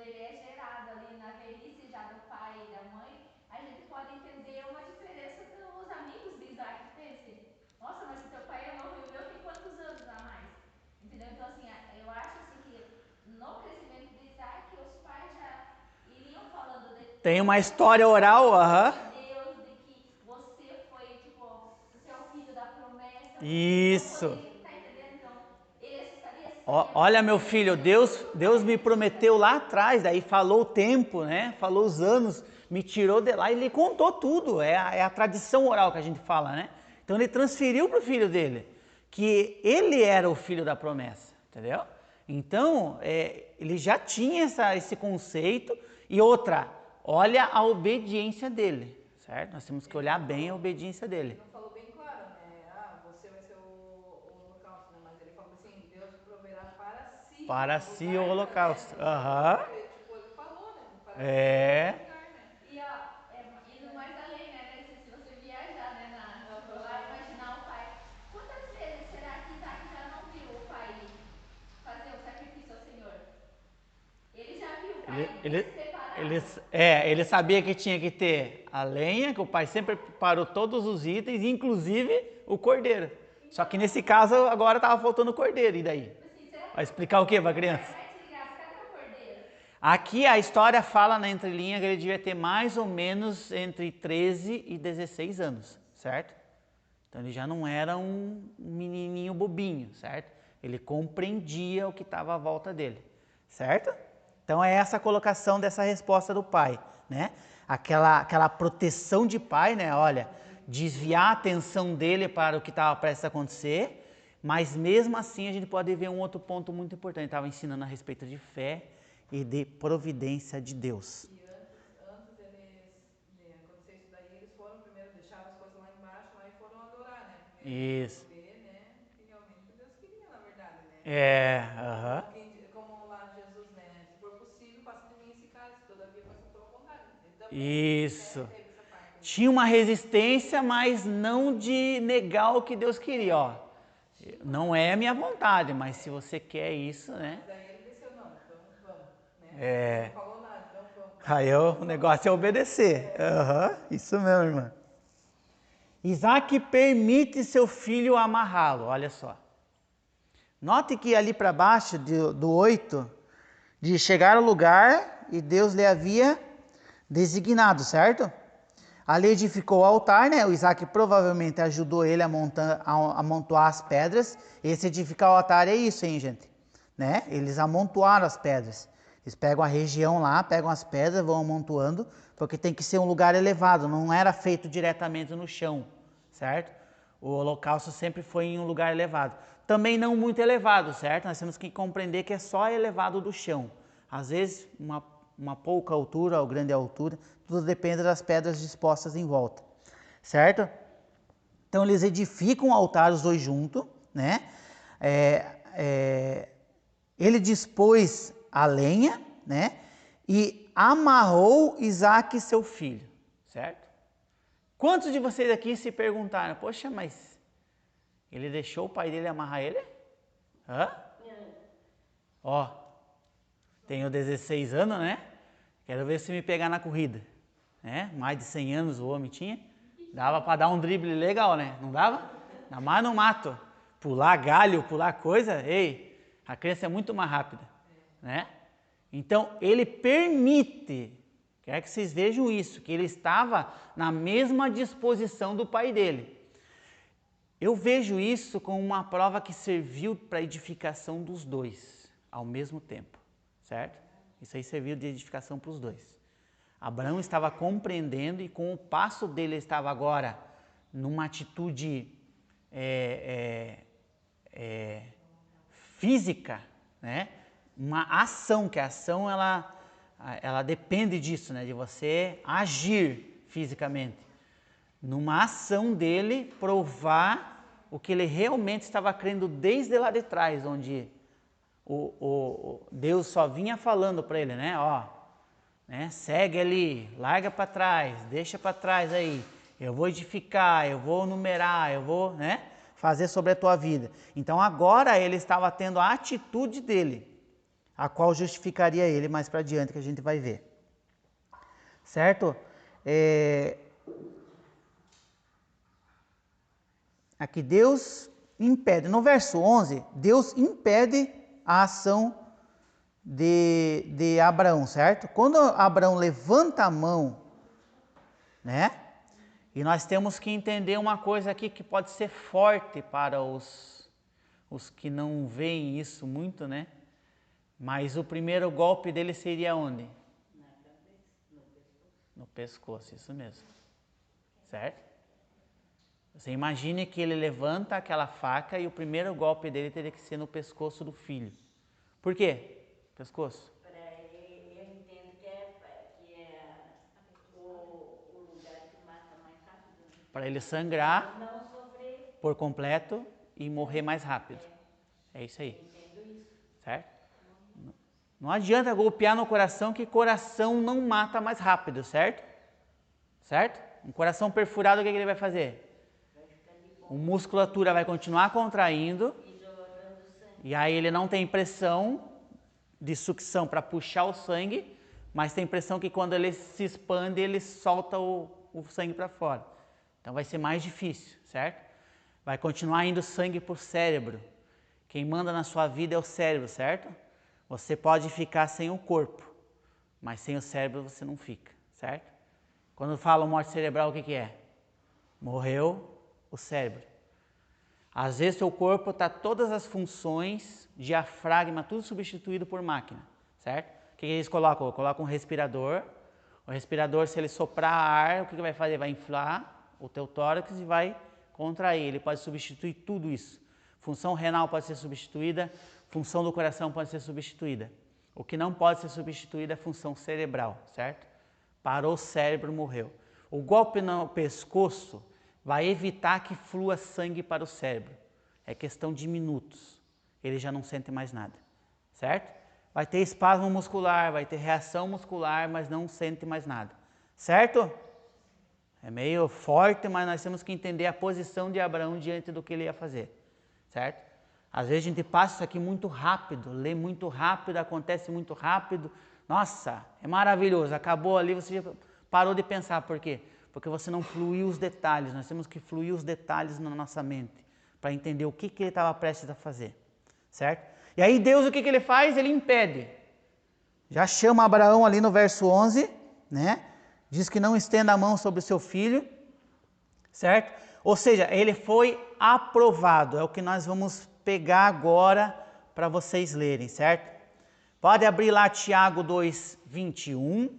ele é gerado ali na velhice já do pai e da mãe, a gente pode entender uma diferença dos amigos de Isaac. Pense, nossa, mas o teu pai é novo e o meu tem quantos anos a mais? Entendeu? Então assim, eu acho assim que no crescimento de Isaac, os pais já iriam falando de Tem uma história oral, aham. de Deus, de que você foi, tipo, você é o filho da promessa. Isso. Então, tá entendendo? Então, ele estaria Olha, meu filho, Deus me prometeu lá atrás, daí falou o tempo, né? Falou os anos, me tirou de lá e ele contou tudo. É a tradição oral que a gente fala, né? Então ele transferiu para o filho dele, que ele era o filho da promessa, entendeu? Então, ele já tinha esse conceito. E outra, olha a obediência dele, certo? Nós temos que olhar bem a obediência dele. Não falou bem claro, né? Você vai ser o holocausto, né? Mas ele falou assim, Deus proverá para si. Para si o holocausto. Aham. Tipo, ele falou, né? Para É. si lugar, né? E ó, indo mais além, né? Se você viajar, né? Lá imaginar o pai. Quantas vezes será que Isaac já não viu o pai fazer o sacrifício ao Senhor? Ele já viu o pai Ele sabia que tinha que ter a lenha, que o pai sempre preparou todos os itens, inclusive o cordeiro. Só que nesse caso agora estava faltando o cordeiro, e daí? Vai explicar o que para a criança? Aqui a história fala na entrelinha que ele devia ter mais ou menos entre 13 e 16 anos, certo? Então ele já não era um menininho bobinho, certo? Ele compreendia o que estava à volta dele, certo? Então é essa a colocação dessa resposta do pai, né? Aquela proteção de pai, né? Olha, desviar a atenção dele para o que estava prestes a acontecer, mas mesmo assim a gente pode ver um outro ponto muito importante. Ele estava ensinando a respeito de fé e de providência de Deus. E antes de acontecer isso daí, eles foram primeiro, deixaram as coisas lá embaixo, lá e foram adorar, né? Primeiro, isso. ver, né? Que realmente Deus queria, na verdade, né? Aham. Como lá Jesus, né? Se for possível, passa de mim esse cálice, todavia faça a tua vontade. Ele também, Isso. Né, teve essa parte, né? Tinha uma resistência, mas não de negar o que Deus queria, ó. Não é a minha vontade, mas se você quer isso, né? Daí ele desceu, não, então vamos, né? Não falou nada, então vamos. Aí o negócio é obedecer. Isso mesmo, irmã. Isaac permite seu filho amarrá-lo, olha só. Note que ali para baixo, do 8, de chegar ao lugar e Deus lhe havia designado, certo? Ali edificou o altar, né? O Isaac provavelmente ajudou ele a amontoar as pedras. Esse edificar o altar é isso, hein, gente? Né? Eles amontoaram as pedras. Eles pegam a região lá, pegam as pedras, vão amontoando, porque tem que ser um lugar elevado, não era feito diretamente no chão, certo? O holocausto sempre foi em um lugar elevado. Também não muito elevado, certo? Nós temos que compreender que é só elevado do chão. Às vezes, uma pouca altura ou grande altura, tudo depende das pedras dispostas em volta, certo? Então eles edificam o altar os dois juntos, né? Ele dispôs a lenha, né? E amarrou Isaac seu filho, certo? Quantos de vocês aqui se perguntaram, poxa, mas ele deixou o pai dele amarrar ele? Ó, tenho 16 anos, né? Quero ver se me pegar na corrida, né? Mais de 100 anos o homem tinha. Dava para dar um drible legal, né? Não dava? Ainda mais no mato. Pular galho, pular coisa, ei, a criança é muito mais rápida, né? Então, ele permite, quero que vocês vejam isso, que ele estava na mesma disposição do pai dele. Eu vejo isso como uma prova que serviu para a edificação dos dois, ao mesmo tempo, certo? Isso aí serviu de edificação para os dois. Abraão estava compreendendo e com o passo dele estava agora numa atitude física, né? Uma ação, que a ação ela depende disso, né? De você agir fisicamente. Numa ação dele provar o que ele realmente estava crendo desde lá de trás, onde Deus só vinha falando para ele, né? Ó, né? Segue ali, larga para trás, deixa para trás aí. Eu vou edificar, eu vou numerar, eu vou, né? Fazer sobre a tua vida. Então agora ele estava tendo a atitude dele, a qual justificaria ele mais para adiante, que a gente vai ver. Certo? Aqui Deus impede, no verso 11, Deus impede a ação de Abraão, certo? Quando Abraão levanta a mão, né? E nós temos que entender uma coisa aqui que pode ser forte para os que não veem isso muito, né? Mas o primeiro golpe dele seria onde? Na cabeça, no pescoço, isso mesmo. Certo? Você imagine que ele levanta aquela faca e o primeiro golpe dele teria que ser no pescoço do filho. Por quê? Pescoço. Eu entendo que é o lugar que mata mais rápido. Para ele sangrar Não sofrer. por completo e morrer mais rápido. É isso aí. Entendo isso. Certo? Não adianta golpear no coração, que coração não mata mais rápido, certo? Certo? Um coração perfurado, o que ele vai fazer? A musculatura vai continuar contraindo e aí ele não tem pressão de sucção para puxar o sangue, mas tem a impressão que quando ele se expande, ele solta o sangue para fora. Então vai ser mais difícil, certo? Vai continuar indo sangue para o cérebro. Quem manda na sua vida é o cérebro, certo? Você pode ficar sem o corpo, mas sem o cérebro você não fica, certo? Quando fala morte cerebral, o que é? Morreu o cérebro. Às vezes seu corpo está todas as funções, diafragma, tudo substituído por máquina, certo? O que eles colocam? Colocam um respirador. O respirador, se ele soprar ar, o que vai fazer? Vai inflar o teu tórax e vai contrair. Ele pode substituir tudo isso. Função renal pode ser substituída, função do coração pode ser substituída. O que não pode ser substituído é a função cerebral, certo? Parou o cérebro, morreu. O golpe no pescoço vai evitar que flua sangue para o cérebro. É questão de minutos. Ele já não sente mais nada, certo? Vai ter espasmo muscular, vai ter reação muscular, mas não sente mais nada, certo? É meio forte, mas nós temos que entender a posição de Abraão diante do que ele ia fazer, certo? Às vezes a gente passa isso aqui muito rápido, lê muito rápido, acontece muito rápido. Nossa, é maravilhoso, acabou ali, você já parou de pensar. Por quê? Porque você não fluiu os detalhes. Nós temos que fluir os detalhes na nossa mente para entender o que ele estava prestes a fazer, certo? E aí Deus, o que ele faz? Ele impede. Já chama Abraão ali no verso 11, né? Diz que não estenda a mão sobre o seu filho, certo? Ou seja, ele foi aprovado. É o que nós vamos pegar agora para vocês lerem, certo? Pode abrir lá Tiago 2, 21.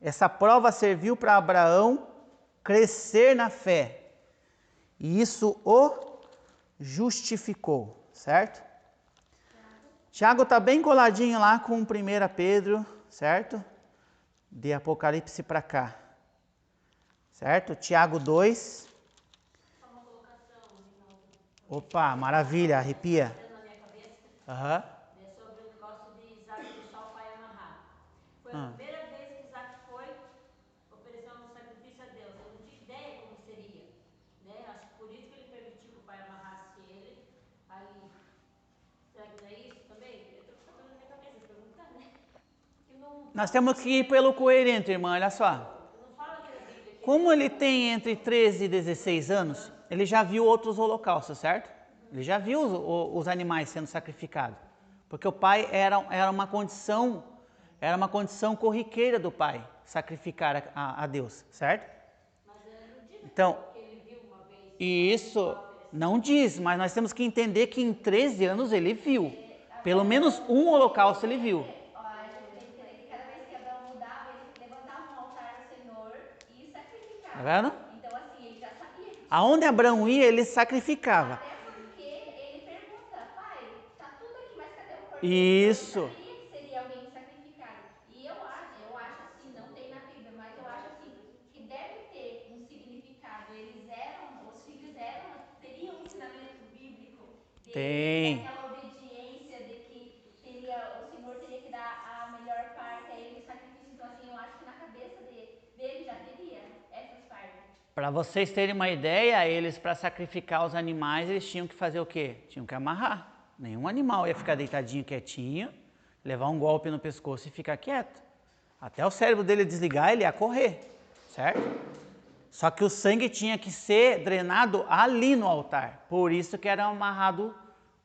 Essa prova serviu para Abraão crescer na fé, e isso o justificou, certo? Tiago está bem coladinho lá com 1 Pedro, certo? De Apocalipse para cá, certo? Tiago 2. Opa, maravilha, arrepia. Aham. É sobre o negócio de Isaac deixar o pai amarrar. Foi a primeira vez que Isaac foi oferecer um sacrifício a Deus. Ele não tinha ideia como que seria, né? Acho que por isso que ele permitiu que o pai amarrasse ele ali. Será que não é isso também? Eu estou pensando na minha cabeça, perguntando, né? Nós temos que ir pelo coerente, irmã, olha só. Não fala aqui na Bíblia que Como ele tem entre 13 e 16 anos, ele já viu outros holocaustos, certo? Ele já viu os animais sendo sacrificados. Porque o pai era uma condição corriqueira do pai, sacrificar a Deus, certo? Então, e isso não diz, mas nós temos que entender que em 13 anos ele viu. Pelo menos um holocausto ele viu. A gente tem que entender que cada vez que Abraão mudava, ele levantava um altar ao Senhor e sacrificava. Tá vendo? Então, assim, ele já sabia que Aonde Abraão ia, ele sacrificava. até porque ele pergunta, pai, tá tudo aqui, mas cadê o corpo? Isso. Eu sabia que seria alguém sacrificado. E eu acho assim, não tem na Bíblia, mas eu acho assim, que deve ter um significado. Os filhos teriam um ensinamento bíblico daquela obediência, de que o Senhor teria que dar a melhor parte a ele, o sacrifício. Então, assim, eu acho que na cabeça dele já teria essas partes. Para vocês terem uma ideia, eles para sacrificar os animais, eles tinham que fazer o quê? Tinham que amarrar. Nenhum animal ia ficar deitadinho, quietinho, levar um golpe no pescoço e ficar quieto. Até o cérebro dele desligar, ele ia correr, certo? Só que o sangue tinha que ser drenado ali no altar. Por isso que eram amarrados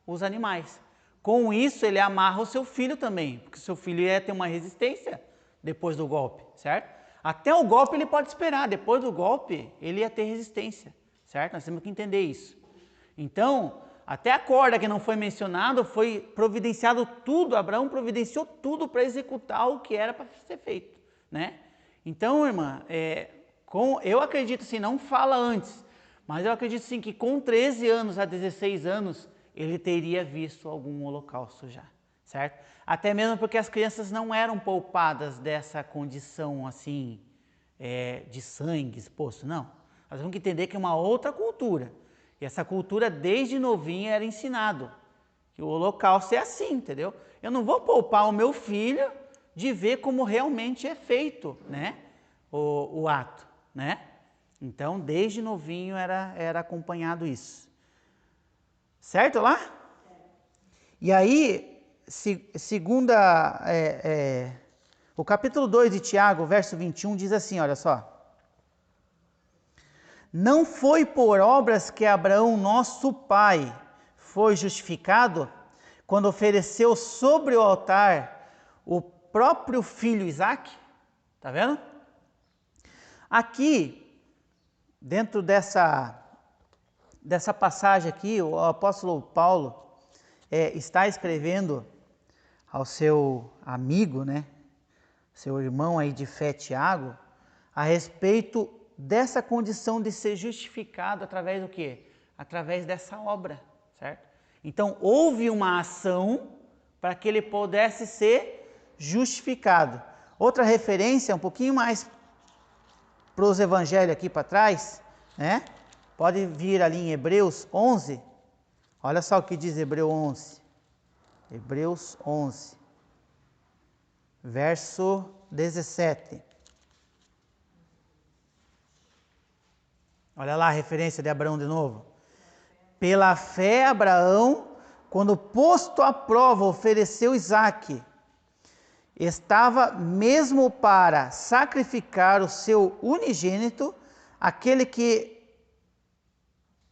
os animais. Com isso, ele amarra o seu filho também, porque o seu filho ia ter uma resistência depois do golpe, certo? Até o golpe ele pode esperar, depois do golpe ele ia ter resistência, certo? Nós temos que entender isso. Então, até a corda que não foi mencionado, foi providenciado tudo, Abraão providenciou tudo para executar o que era para ser feito, né? Então, irmã, eu acredito assim, não fala antes, mas eu acredito sim que com 13 anos a 16 anos, ele teria visto algum holocausto já, certo? Até mesmo porque as crianças não eram poupadas dessa condição assim, de sangue exposto, não. Nós temos que entender que é uma outra cultura. E essa cultura, desde novinha, era ensinado que o holocausto é assim, entendeu? Eu não vou poupar o meu filho de ver como realmente é feito, né? O ato, né? Então, desde novinho era acompanhado isso. Certo lá? E aí, o capítulo 2 de Tiago, verso 21, diz assim, olha só. Não foi por obras que Abraão, nosso pai, foi justificado quando ofereceu sobre o altar o próprio filho Isaque? Tá vendo? Aqui, dentro dessa passagem aqui, o apóstolo Paulo está escrevendo ao seu amigo, né, seu irmão aí de fé, Tiago, a respeito dessa condição de ser justificado através do quê? Através dessa obra, certo? Então, houve uma ação para que ele pudesse ser justificado. Outra referência, um pouquinho mais para os evangelhos aqui para trás, né? Pode vir ali em Hebreus 11. Olha só o que diz Hebreus 11. Hebreus 11, verso 17. Olha lá a referência de Abraão de novo. Pela fé, Abraão, quando posto à prova, ofereceu Isaque. Estava mesmo para sacrificar o seu unigênito, aquele que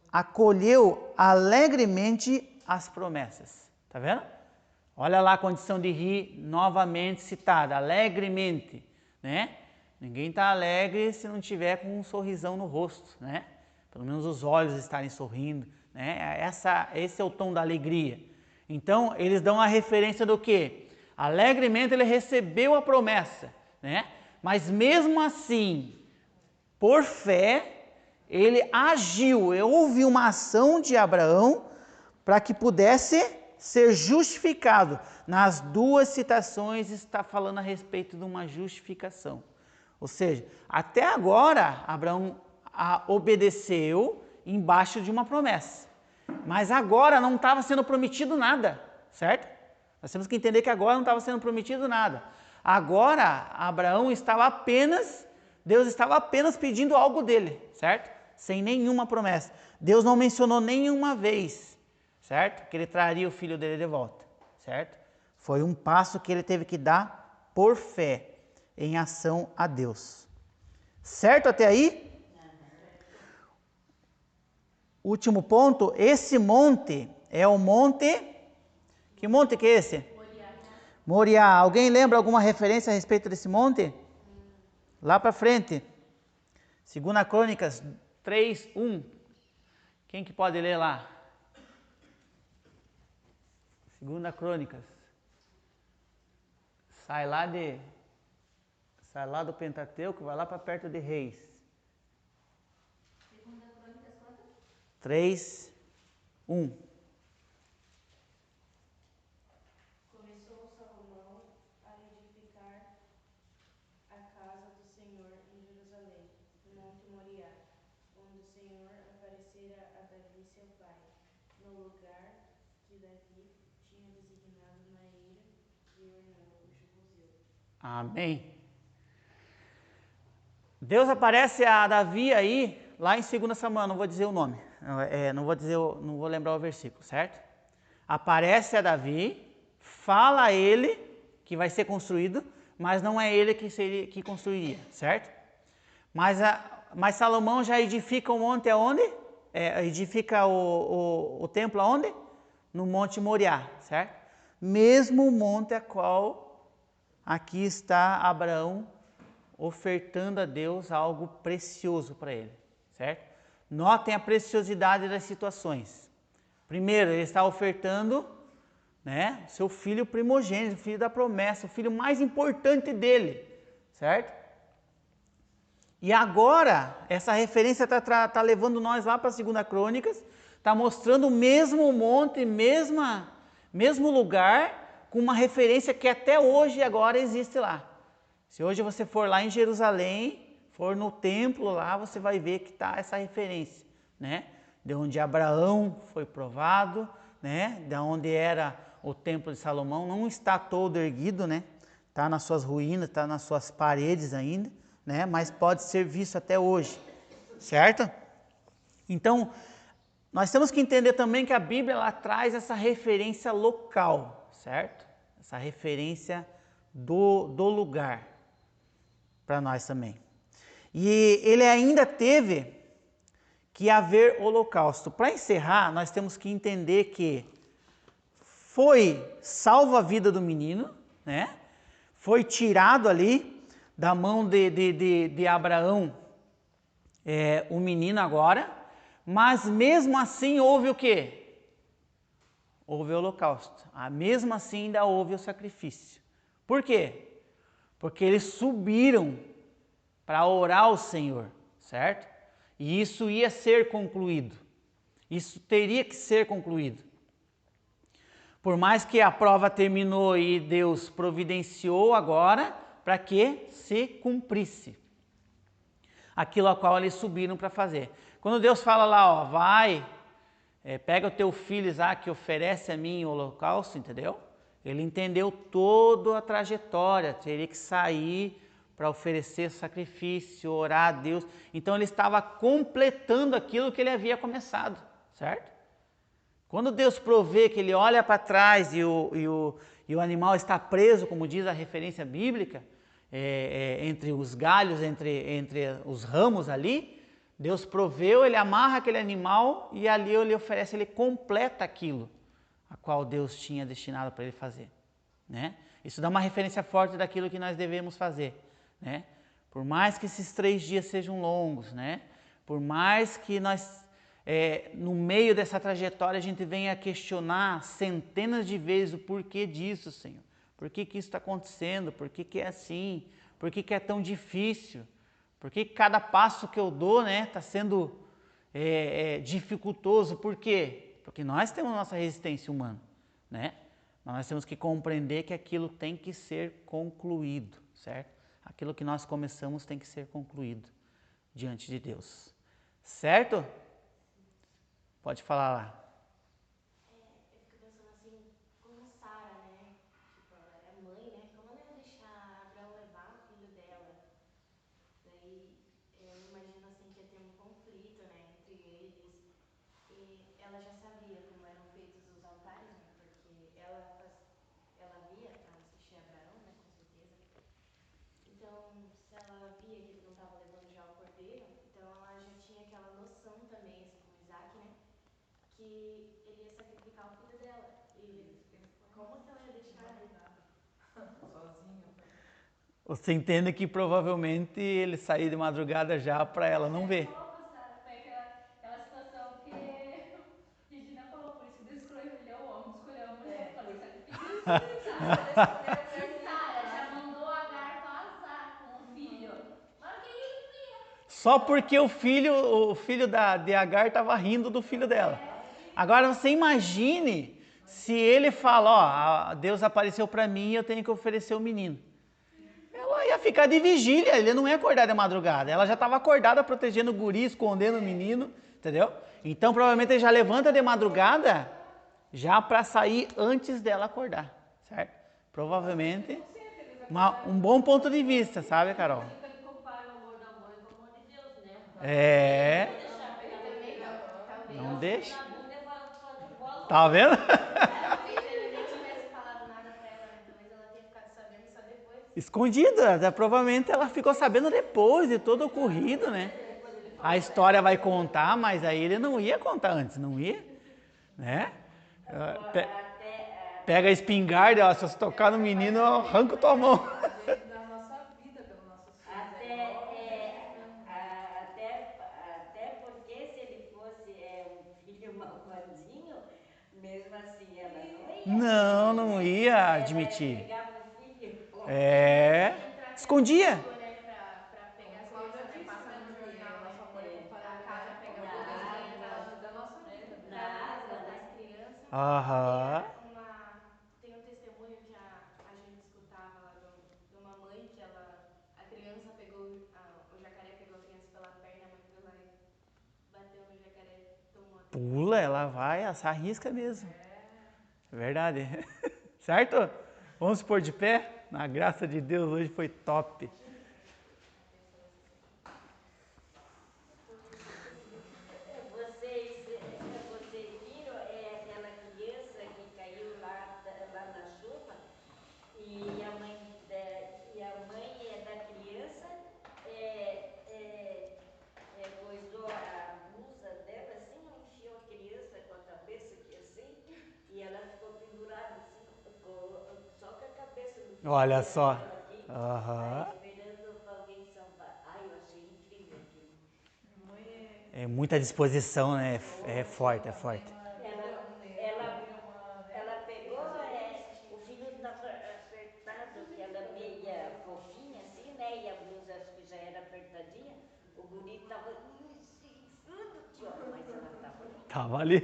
acolheu alegremente as promessas. Tá vendo? Olha lá a condição de rir novamente citada, alegremente, né? Ninguém está alegre se não tiver com um sorrisão no rosto, né? Pelo menos os olhos estarem sorrindo, né? Esse é o tom da alegria. Então, eles dão a referência do quê? Alegremente ele recebeu a promessa, né? Mas mesmo assim, por fé, ele agiu, houve uma ação de Abraão para que pudesse ser justificado. Nas duas citações está falando a respeito de uma justificação. Ou seja, até agora Abraão obedeceu embaixo de uma promessa. Mas agora não estava sendo prometido nada, certo? Nós temos que entender que agora não estava sendo prometido nada. Agora Deus estava apenas pedindo algo dele, certo? Sem nenhuma promessa. Deus não mencionou nenhuma vez, certo? Que ele traria o filho dele de volta, certo? Foi um passo que ele teve que dar por fé, em ação a Deus. Certo até aí? Último ponto, esse monte é o monte... Que monte que é esse? Moriá. Alguém lembra alguma referência a respeito desse monte? Lá para frente. 2 Crônicas 3:1. Quem que pode ler lá? 2 Crônicas. Sai lá do Pentateuco, vai lá para perto de Reis. 2 Crônicas quanto? 3:1. Começou Salomão a edificar a casa do Senhor em Jerusalém, no Monte Moriá, onde o Senhor aparecera a Davi seu pai, no lugar que Davi tinha designado na ira de Ornã, o jebuseu. Amém. Deus aparece a Davi aí, lá em 2 Samuel, não vou dizer o nome, não vou lembrar o versículo, certo? Aparece a Davi, fala a ele que vai ser construído, mas não é ele que construiria, certo? Mas Salomão já edifica o monte aonde? Edifica o templo aonde? No Monte Moriá, certo? Mesmo monte a qual aqui está Abraão ofertando a Deus algo precioso para ele, certo? Notem a preciosidade das situações. Primeiro, ele está ofertando, né, seu filho primogênito, o filho da promessa, o filho mais importante dele, certo? E agora, essa referência está levando nós lá para 2 Crônicas, está mostrando o mesmo monte, mesmo lugar, com uma referência que até hoje agora existe lá. Se hoje você for lá em Jerusalém, for no templo lá, você vai ver que está essa referência, né? De onde Abraão foi provado, né? De onde era o templo de Salomão, não está todo erguido, né? Está nas suas ruínas, está nas suas paredes ainda, né? Mas pode ser visto até hoje, certo? Então, nós temos que entender também que a Bíblia ela traz essa referência local, certo? Essa referência do lugar para nós também. E ele ainda teve que haver holocausto. Para encerrar, nós temos que entender que foi salva a vida do menino, né? Foi tirado ali da mão de Abraão o menino agora, mas mesmo assim houve o quê? Houve o holocausto. Mesmo assim ainda houve o sacrifício. Por quê? Porque eles subiram para orar ao Senhor, certo? E isso ia ser concluído. Isso teria que ser concluído. Por mais que a prova terminou e Deus providenciou agora para que se cumprisse aquilo a qual eles subiram para fazer. Quando Deus fala lá, ó, vai, pega o teu filho Isaque e oferece a mim o holocausto, entendeu? Ele entendeu toda a trajetória, teria que sair para oferecer sacrifício, orar a Deus. Então ele estava completando aquilo que ele havia começado, certo? Quando Deus provê que ele olha para trás e o animal está preso, como diz a referência bíblica, entre os galhos, entre os ramos ali, Deus proveu, ele amarra aquele animal e ali ele oferece, ele completa aquilo a qual Deus tinha destinado para ele fazer, né? Isso dá uma referência forte daquilo que nós devemos fazer, né? Por mais que esses 3 dias sejam longos, né? Por mais que nós, no meio dessa trajetória, a gente venha questionar centenas de vezes o porquê disso, Senhor. Por que isso está acontecendo? Por que é assim? Por que é tão difícil? Por que cada passo que eu dou, né, está sendo dificultoso? Por quê? Porque nós temos nossa resistência humana, né? Mas nós temos que compreender que aquilo tem que ser concluído, certo? Aquilo que nós começamos tem que ser concluído diante de Deus, certo? Pode falar lá. Eu fico pensando assim, como Sara, né? Tipo, ela é mãe, né? Como ela ia deixar Abraão levar o filho dela? Daí eu imagino assim que ia ter um conflito, né, entre eles. E ela já sabia como eram feitos os altares, né? Porque ela via, ela assistia Abraão, né? Com certeza. Então, se ela via que ele não estava levando já o cordeiro, então ela já tinha aquela noção também, assim como Isaac, né? Que ele ia sacrificar o filho dela. E como que ela ia deixar, né? Sozinho. Você entende que provavelmente ele saiu de madrugada já para ela não ver. Foi aquela situação que Regina falou, por isso que Deus escolheu o homem, escolheu a mulher. Falei, sacrifica isso, Sara já mandou Agar vazar com o filho. Mas que ele não ia. Só porque o filho de Agar estava rindo do filho dela. Agora você imagine se ele fala, ó, Deus apareceu para mim e eu tenho que oferecer o menino. Ela ia ficar de vigília, ele não ia acordar de madrugada. Ela já estava acordada protegendo o guri, escondendo o menino, entendeu? Então provavelmente ele já levanta de madrugada já para sair antes dela acordar, certo? Provavelmente um bom ponto de vista, sabe, Carol? Fica de comparar o amor da mãe com o amor de Deus, né? É. Não deixar pegar no Também filho. talvez. Não Eu deixa. na bunda e fazendo bolo. Tá vendo? Talvez ele nem tivesse falado nada pra ela, né? Talvez ela tenha ficado sabendo só depois. Escondida, provavelmente ela ficou sabendo depois de todo o ocorrido, né? A história vai contar, mas aí ele não ia contar antes, não ia, né? Pega a espingarda, ó, se você tocar no menino, eu arranco tua mão. A gente dá a nossa vida pelos nossos filhos. Até porque se ele fosse um filho malvadinho, mesmo assim ela não ia. Não ia admitir. Ela pegava o filho. Escondia. Pra pegar as Cláudia coisas, né? disse, Passa né, no que jornal, a nossa né? mãe comparava A casa pega com fogo, a assim, da nossa vida. pra resgatar as crianças. Aham. Tem um testemunho que a gente escutava lá de uma mãe que a criança pegou, o jacaré pegou a criança pela perna, a mãe foi lá e bateu no jacaré e tomou a criança. Pula, ela vai, ela se arrisca mesmo. É verdade. Certo? Vamos pôr de pé? Na graça de Deus, hoje foi top. Vocês Olha só. Aqui, Aham. aí esperando pra alguém salvar. Ai, eu achei incrível aquilo. É muita disposição, né? É forte, é forte. Ela pegou, o filho estava apertado, que ela meia fofinha assim, né? E a blusa acho que já era apertadinha. O guri estava aqui, ó, mas ela estava ali. Tava ali.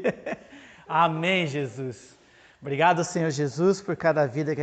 Amém, Jesus. Obrigado, Senhor Jesus, por cada vida que